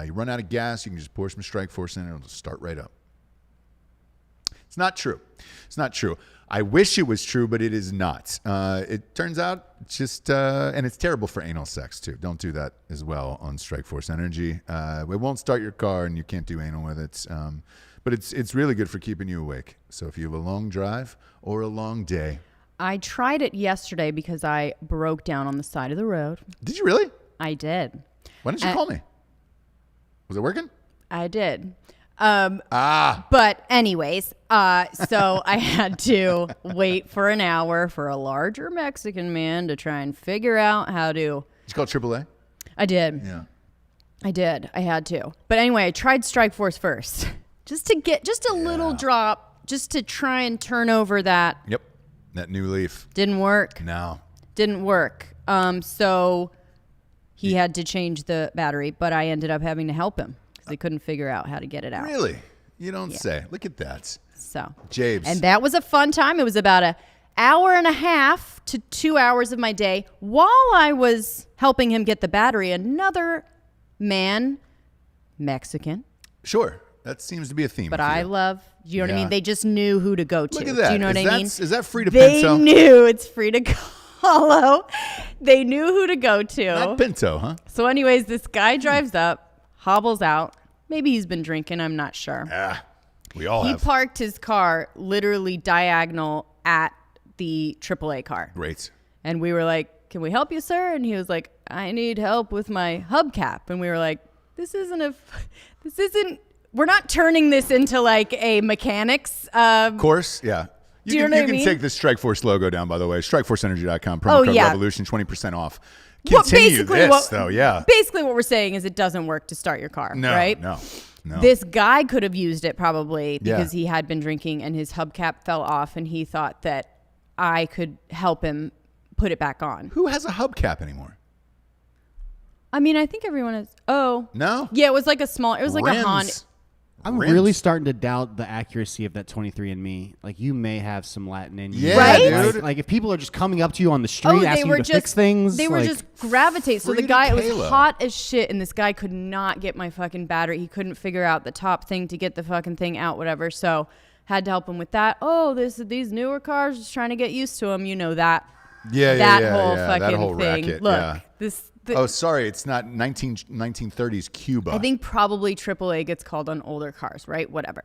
you run out of gas, you can just pour some Strike Force in, and it'll just start right up. It's not true. I wish it was true, but it is not. It turns out just, and it's terrible for anal sex too. Don't do that as well on Strike Force Energy. It won't start your car, and you can't do anal with it. But it's really good for keeping you awake. So if you have a long drive or a long day. I tried it yesterday because I broke down on the side of the road. Did you really? I did. Why didn't you call me? Was it working? I did. But anyways, so I had to wait for an hour for a larger Mexican man to try and figure out how to. Did you call AAA? I did. Yeah. I did. I had to. But anyway, I tried Strike Force first just to get just a little drop, just to try and turn over that. Yep. That new leaf. Didn't work. No. Didn't work. So he had to change the battery, but I ended up having to help him because they couldn't figure out how to get it out. Really? You don't say. Look at that. So, Jabes. And that was a fun time. It was about an hour and a half to 2 hours of my day while I was helping him get the battery. Another man, Mexican. Sure. That seems to be a theme. But I love, you know what I mean? They just knew who to go to. Look at that. Do you know what I mean? Is that free to They Pinto? knew it's free to follow. They knew who to go to. Not Pinto, huh? So anyways, this guy drives up, hobbles out. Maybe he's been drinking. I'm not sure. We all He have. parked his car literally diagonal at the AAA car. Great. And we were like, can we help you, sir? And he was like, I need help with my hubcap. And we were like, we're not turning this into like a mechanics. Course, yeah. You can take the Strike Force logo down, by the way. StrikeForceEnergy.com, promo code REVOLUTION, 20% off. continue this, though. Yeah. Basically, what we're saying is it doesn't work to start your car, No, right? no. This guy could have used it probably because Yeah. he had been drinking and his hubcap fell off, and he thought that I could help him put it back on. Who has a hubcap anymore? I mean, I think everyone is. Oh. No? Yeah, it was like a small, it was like Rims. a Honda. I'm Rims. really starting to doubt the accuracy of that 23andMe. Like, you may have some Latin in you. Yeah, Right? dude. Like, if people are just coming up to you on the street asking you to fix things. They were like, just gravitate. So the Frida guy, it was Kahlo. hot as shit, and this guy could not get my fucking battery. He couldn't figure out the top thing to get the fucking thing out, whatever. So had to help him with that. Oh, these newer cars, just trying to get used to them. You know that. That whole fucking that whole thing. racket, Look, yeah. the, Sorry, it's not 1930s Cuba. I think probably AAA gets called on older cars, right? Whatever.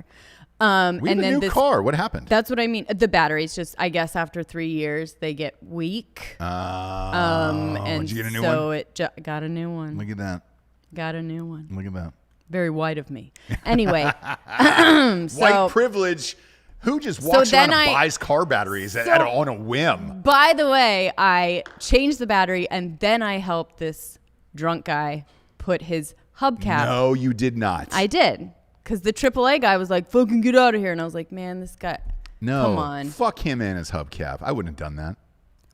we and have then a new car. What happened? That's what I mean. The batteries just, I guess, after 3 years, they get weak. And did you get a new so one? it got a new one. Look at that. Got a new one. Look at that. Very white of me. Anyway, White privilege. Who just walks around and buys car batteries on a whim? by the way, I changed the battery and then I helped this drunk guy put his hubcap. No, you did not. I did. Because the AAA guy was like, fucking get out of here. And I was like, man, this guy, No. come on. Fuck him and his hubcap. I wouldn't have done that.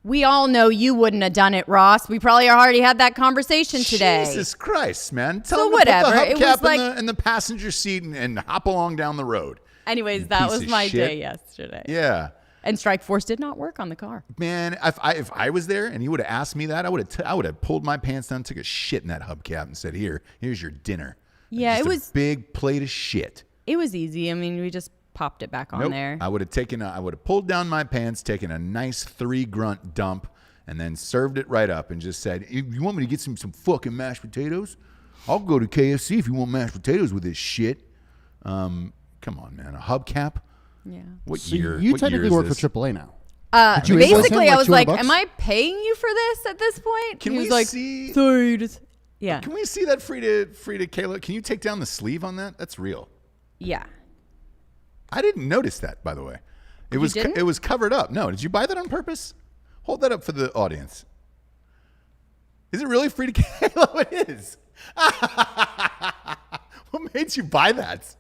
We all know you wouldn't have done it, Ross. We probably already had that conversation today. Jesus Christ, man. Tell So him whatever. to put It the was hubcap like- in the passenger seat and hop along down the road. Anyways, You that piece was of my shit. day yesterday. Yeah. And Strike Force did not work on the car. Man, if I was there and he would have asked me that, I would have pulled my pants down, took a shit in that hubcap, and said, "Here's your dinner." Yeah, Just it was a big plate of shit. It was easy. I mean, we just popped it back on Nope. there. I would have pulled down my pants, taken a nice 3-grunt dump, and then served it right up and just said, "If you want me to get some fucking mashed potatoes, I'll go to KFC if you want mashed potatoes with this shit." Come on, man, a hubcap. Yeah. What So year? you what year technically is work this? for AAA now. Basically, you invoice him, I like, was like, $200? am I paying you for this at this point? Can he was we like, see- sorry. Just, yeah. Can we see that Frida Kahlo? Can you take down the sleeve on that? That's real. Yeah. I didn't notice that, by the way. It was didn't? it was covered up. No, did you buy that on purpose? Hold that up for the audience. Is it really Frida Kahlo? It is. What made you buy that?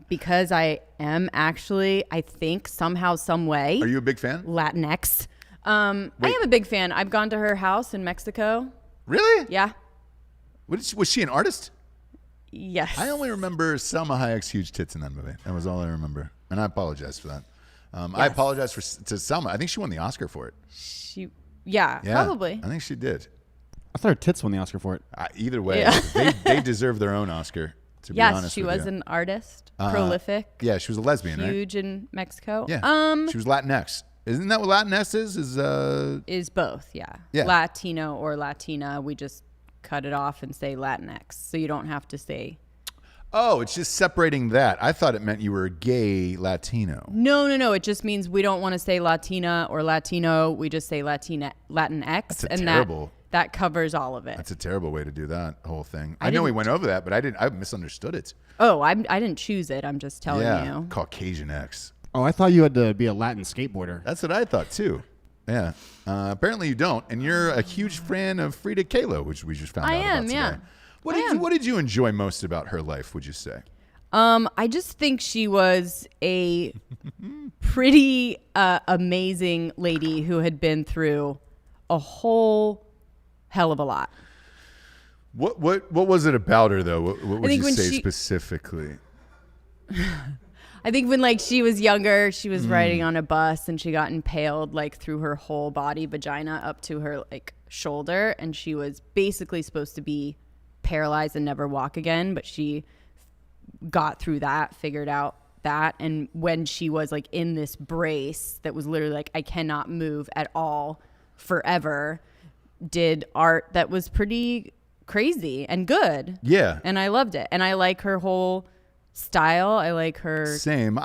Because I am actually, I think, somehow, some way, Are you a big fan? Latinx. I am a big fan. I've gone to her house in Mexico. Really? Yeah. Was she an artist? Yes. I only remember Selma Hayek's huge tits in that movie. That was all I remember, and I apologize for that. I apologize to Selma. I think she won the Oscar for it. Yeah, Yeah, probably. I think she did. I thought her tits won the Oscar for it. Either way, Yeah. they deserve their own Oscar. To be Yes, honest she with was you. an artist, prolific, Yeah, she was a lesbian, right? huge in Mexico. Yeah. She was Latinx. Isn't that what Latinx is? Is both, yeah. Yeah. Latino or Latina. We just cut it off and say Latinx, so you don't have to say. Oh, it's just separating that. I thought it meant you were a gay Latino. No. It just means we don't want to say Latina or Latino. We just say Latinx, That's and terrible. that covers all of it. That's a terrible way to do that whole thing. I know we went over that, but I misunderstood it. Oh, I didn't choose it. I'm just telling you. Caucasian X. Oh, I thought you had to be a Latin skateboarder. That's what I thought too. Yeah. Apparently you don't, and you're a huge fan of Frida Kahlo, which we just found I out am, about today. yeah. What did you enjoy most about her life? Would you say? I just think she was a pretty amazing lady who had been through a whole hell of a lot. What was it about her though? What would think you when say she- specifically? I think when she was younger, she was riding on a bus and she got impaled through her whole body, vagina up to her shoulder, and she was basically supposed to be paralyzed and never walk again, but she got through that, figured out that, and when she was in this brace that was literally I cannot move at all forever, did art that was pretty crazy and good. Yeah. And I loved it. And I like her whole style. I like her. Same.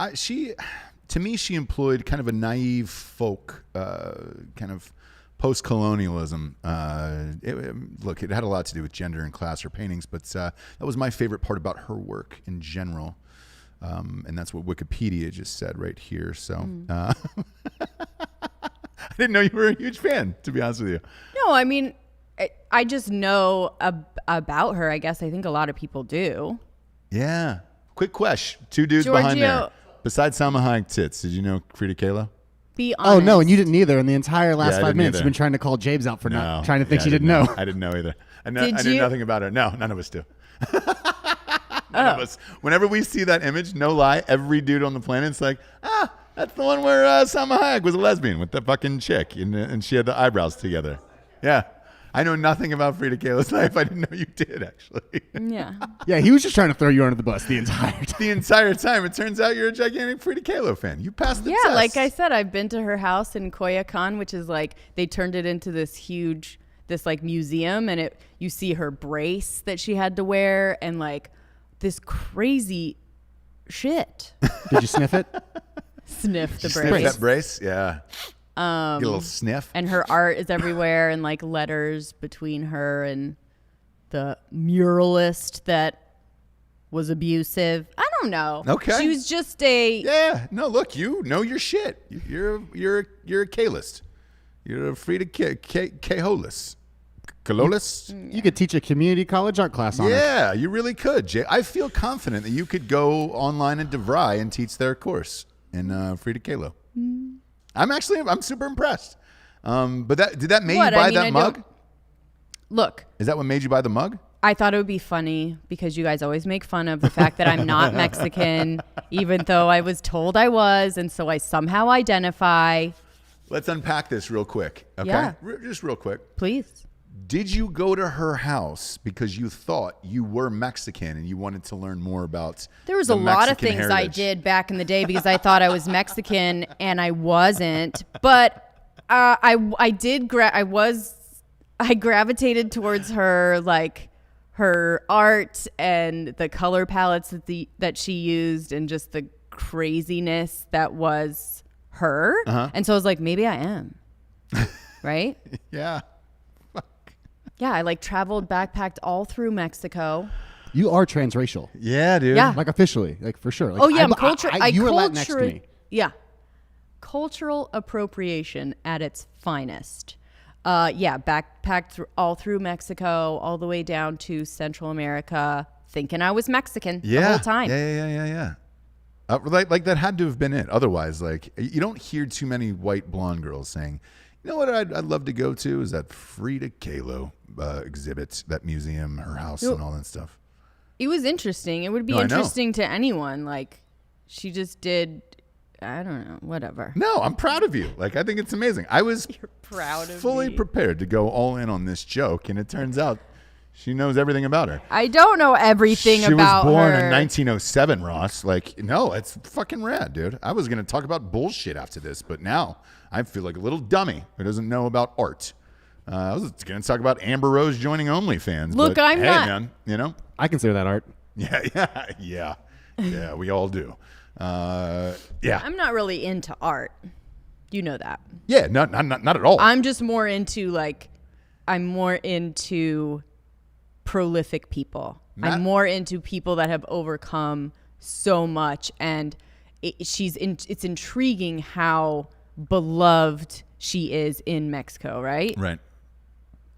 To me, she employed kind of a naive folk, kind of post-colonialism. Look, it had a lot to do with gender and class, her paintings, but that was my favorite part about her work in general. And that's what Wikipedia just said right here. So I didn't know you were a huge fan, to be honest with you. No, I mean, I just know about her. I guess I think a lot of people do. Yeah. Quick question. 2 dudes behind there. Besides Salma Hayek tits, did you know Frida Kahlo? Be honest. Oh, no, and you didn't either. In the entire last I 5 didn't minutes, either. you've been trying to call James out for not trying to think Yeah, she didn't know. I didn't know either. I knew Did you? nothing about her. No, none of us do. None of us. Whenever we see that image, no lie, every dude on the planet's like, that's the one where Salma Hayek was a lesbian with the fucking chick, and she had the eyebrows together. Yeah. I know nothing about Frida Kahlo's life. I didn't know you did, actually. Yeah. Yeah, he was just trying to throw you under the bus the entire time. The entire time. It turns out you're a gigantic Frida Kahlo fan. You passed the test. Yeah, like I said, I've been to her house in Coyoacan, which is like they turned it into this huge, like museum, and you see her brace that she had to wear, and like this crazy shit. Did you sniff it? Sniff the Sniff brace. that brace? Yeah. Get a little sniff. And her art is everywhere, and like letters between her and the muralist that was abusive. I don't know. Okay. She was just a Yeah. No, look, you know your shit. You're a K-list. You're a Frida K-holist. Kalolist? You could teach a community college art class on it. Yeah, you really could, Jay. I feel confident that you could go online at DeVry and teach their course in Frida Kahlo. I'm super impressed. But did that make you buy that mug? Look, Is that what made you buy the mug? I thought it would be funny because you guys always make fun of the fact that I'm not Mexican, even though I was told I was, and so I somehow identify. Let's unpack this real quick. Okay? Yeah. Just real quick. Please. Did you go to her house because you thought you were Mexican and you wanted to learn more about There was the a lot of Mexican things I heritage? did back in the day because I thought I was Mexican and I wasn't. But I gravitated towards her, like her art and the color palettes that she used and just the craziness that was her. And so I was like, maybe I am. Right? Yeah. Yeah, I like traveled, backpacked all through Mexico. You are transracial. Yeah, dude. Yeah. Like officially, like for sure. Like, Oh yeah, I'm cultural. you were Latinx to me. Yeah, cultural appropriation at its finest. Yeah, backpacked all through Mexico, all the way down to Central America, thinking I was Mexican the whole time. Yeah. Like that had to have been it. Otherwise, like you don't hear too many white blonde girls saying, "You know what? I'd love to go to is that Frida Kahlo exhibit, that museum, her house, and all that stuff." It was interesting. It would be No, I know. interesting to anyone. Like, she just did. I don't know. Whatever. No, I'm proud of you. Like I think it's amazing. I was Proud of fully me. prepared to go all in on this joke, and it turns out she knows everything about her. I don't know everything She about was born her. in 1907, Ross. Like, no, it's fucking rad, dude. I was going to talk about bullshit after this, but now I feel like a little dummy who doesn't know about art. I was going to talk about Amber Rose joining OnlyFans. Look, but I'm hey, not- man, you know? I consider that art. Yeah, we all do. Yeah. I'm not really into art. You know that. Yeah, not at all. I'm just more into I'm more into prolific people. I'm more into people that have overcome so much, and it's intriguing how beloved she is in Mexico, right? Right.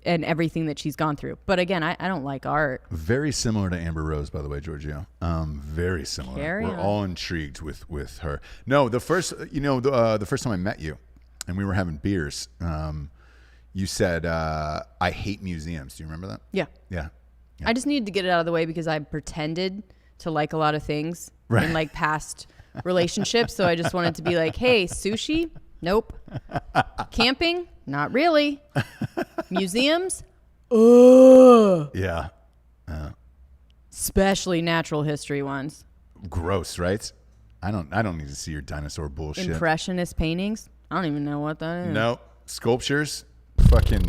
And everything that she's gone through. But again, I don't like art. Very similar to Amber Rose, by the way, Giorgio. Very similar. Carry We're on. all intrigued with her. No, the first time I met you, and we were having beers, you said, "I hate museums." Do you remember that? Yeah. Yeah. I just needed to get it out of the way because I pretended to like a lot of things Right. in like past relationships. So I just wanted to be like, hey, sushi? Nope. Camping? Not really. Museums? Ugh. Yeah. Especially natural history ones. Gross, right? I don't need to see your dinosaur bullshit. Impressionist paintings? I don't even know what that is. No. Sculptures? Fucking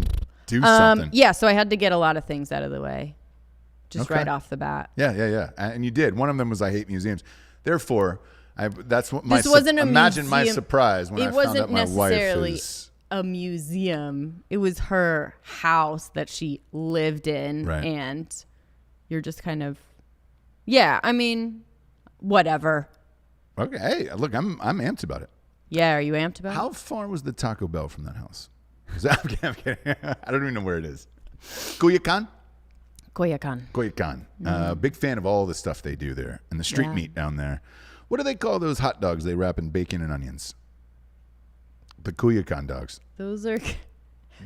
do something. Yeah, so I had to get a lot of things out of the way. Just Okay. right off the bat. Yeah. And you did. One of them was I hate museums. Therefore, that's what my This wasn't a imagine my museum. surprise when I It found wasn't out my wife necessarily is a museum. It was her house that she lived in. Right. And you're just kind of, yeah, I mean, whatever. okay. Hey, look, I'm amped about it. Yeah, are you amped about it? How far was the Taco Bell from that house? I'm kidding. I don't even know where it is. Culiacan? Coyoacán. Big fan of all the stuff they do there and the street Yeah. meat down there. What do they call those hot dogs they wrap in bacon and onions? The Culiacan dogs. Those are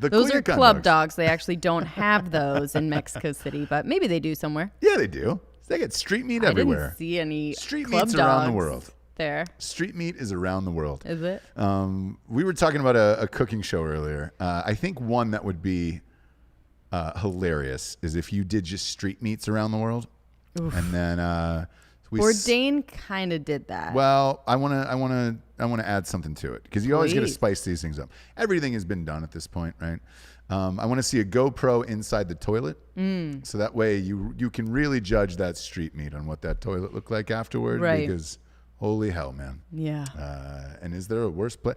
The those are Culiacan club dogs. They actually don't have those in Mexico City, but maybe they do somewhere. Yeah, they do. They get street meat I everywhere. didn't see any Street club meats dogs around the world. there. Street meat is around the world. Is it? We were talking about a cooking show earlier. I think one that would be hilarious is if you did just street meats around the world, and then we. Bourdain kind of did that. Well, I want to add something to it because you always got to Please. spice these things up. Everything has been done at this point, right? I want to see a GoPro inside the toilet, so that way you can really judge that street meat on what that toilet looked like afterward. Right. Because holy hell, man. Yeah. And is there a worse place?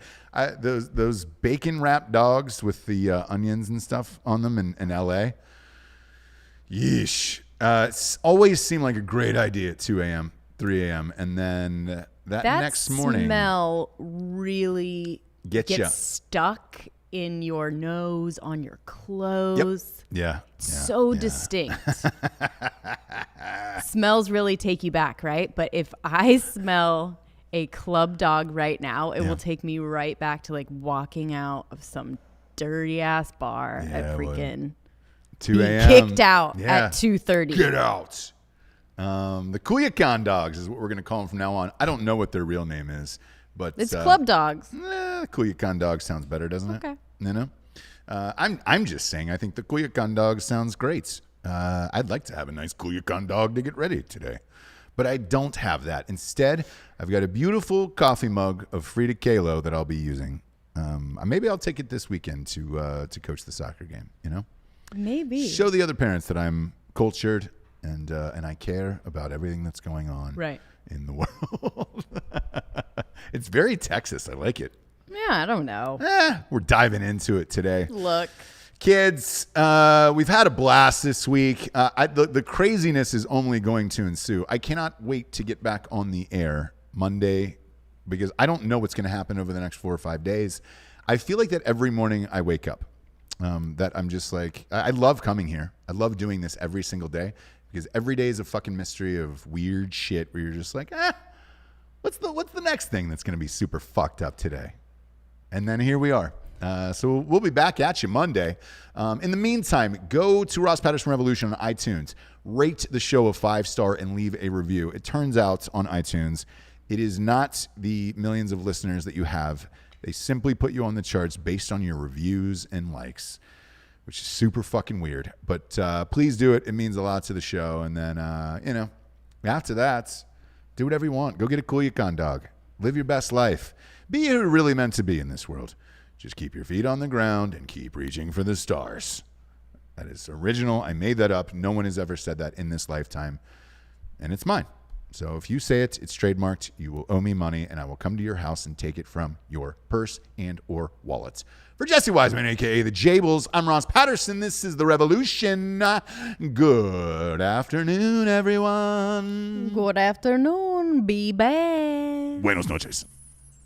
Those bacon wrapped dogs with the onions and stuff on them in LA. Yeesh. It's always seemed like a great idea at 2 a.m., 3 a.m. And then that next morning. Smell really Get ya. gets stuck in your nose, on your clothes. Yeah. So distinct. Smells really take you back, right? But if I smell a club dog right now, it will take me right back to like walking out of some dirty ass bar Yeah, at it would. freaking 2 be a.m. kicked out Yeah. at 2:30. Get out. The Culiacan dogs is what we're going to call them from now on. I don't know what their real name is, but It's club dogs. Culiacan dog sounds better, doesn't it? Okay. You know, I'm just saying. I think the Culiacan dog sounds great. I'd like to have a nice Culiacan dog to get ready today, but I don't have that. Instead, I've got a beautiful coffee mug of Frida Kahlo that I'll be using. Maybe I'll take it this weekend to coach the soccer game. You know, Maybe. show the other parents that I'm cultured and I care about everything that's going on Right. in the world. It's very Texas. I like it. Yeah, I don't know. We're diving into it today. Look. Kids, we've had a blast this week. The craziness is only going to ensue. I cannot wait to get back on the air Monday because I don't know what's going to happen over the next 4 or 5 days. I feel like that every morning I wake up, that I'm just like, I love coming here. I love doing this every single day because every day is a fucking mystery of weird shit where you're just like, what's the next thing that's going to be super fucked up today? And then here we are. So we'll be back at you Monday. In the meantime, go to Ross Patterson Revolution on iTunes. Rate the show a 5-star and leave a review. It turns out on iTunes, it is not the millions of listeners that you have. They simply put you on the charts based on your reviews and likes, which is super fucking weird. But please do it. It means a lot to the show. And then, after that, do whatever you want. Go get a Culiacan dog. Live your best life. Be who you're really meant to be in this world. Just keep your feet on the ground and keep reaching for the stars. That is original. I made that up. No one has ever said that in this lifetime. And it's mine. So if you say it, it's trademarked. You will owe me money, and I will come to your house and take it from your purse and or wallet. For Jessie Wiseman, a.k.a. the Jables, I'm Ross Patterson. This is The Revolution. Good afternoon, everyone. Good afternoon. Be back. Buenos noches.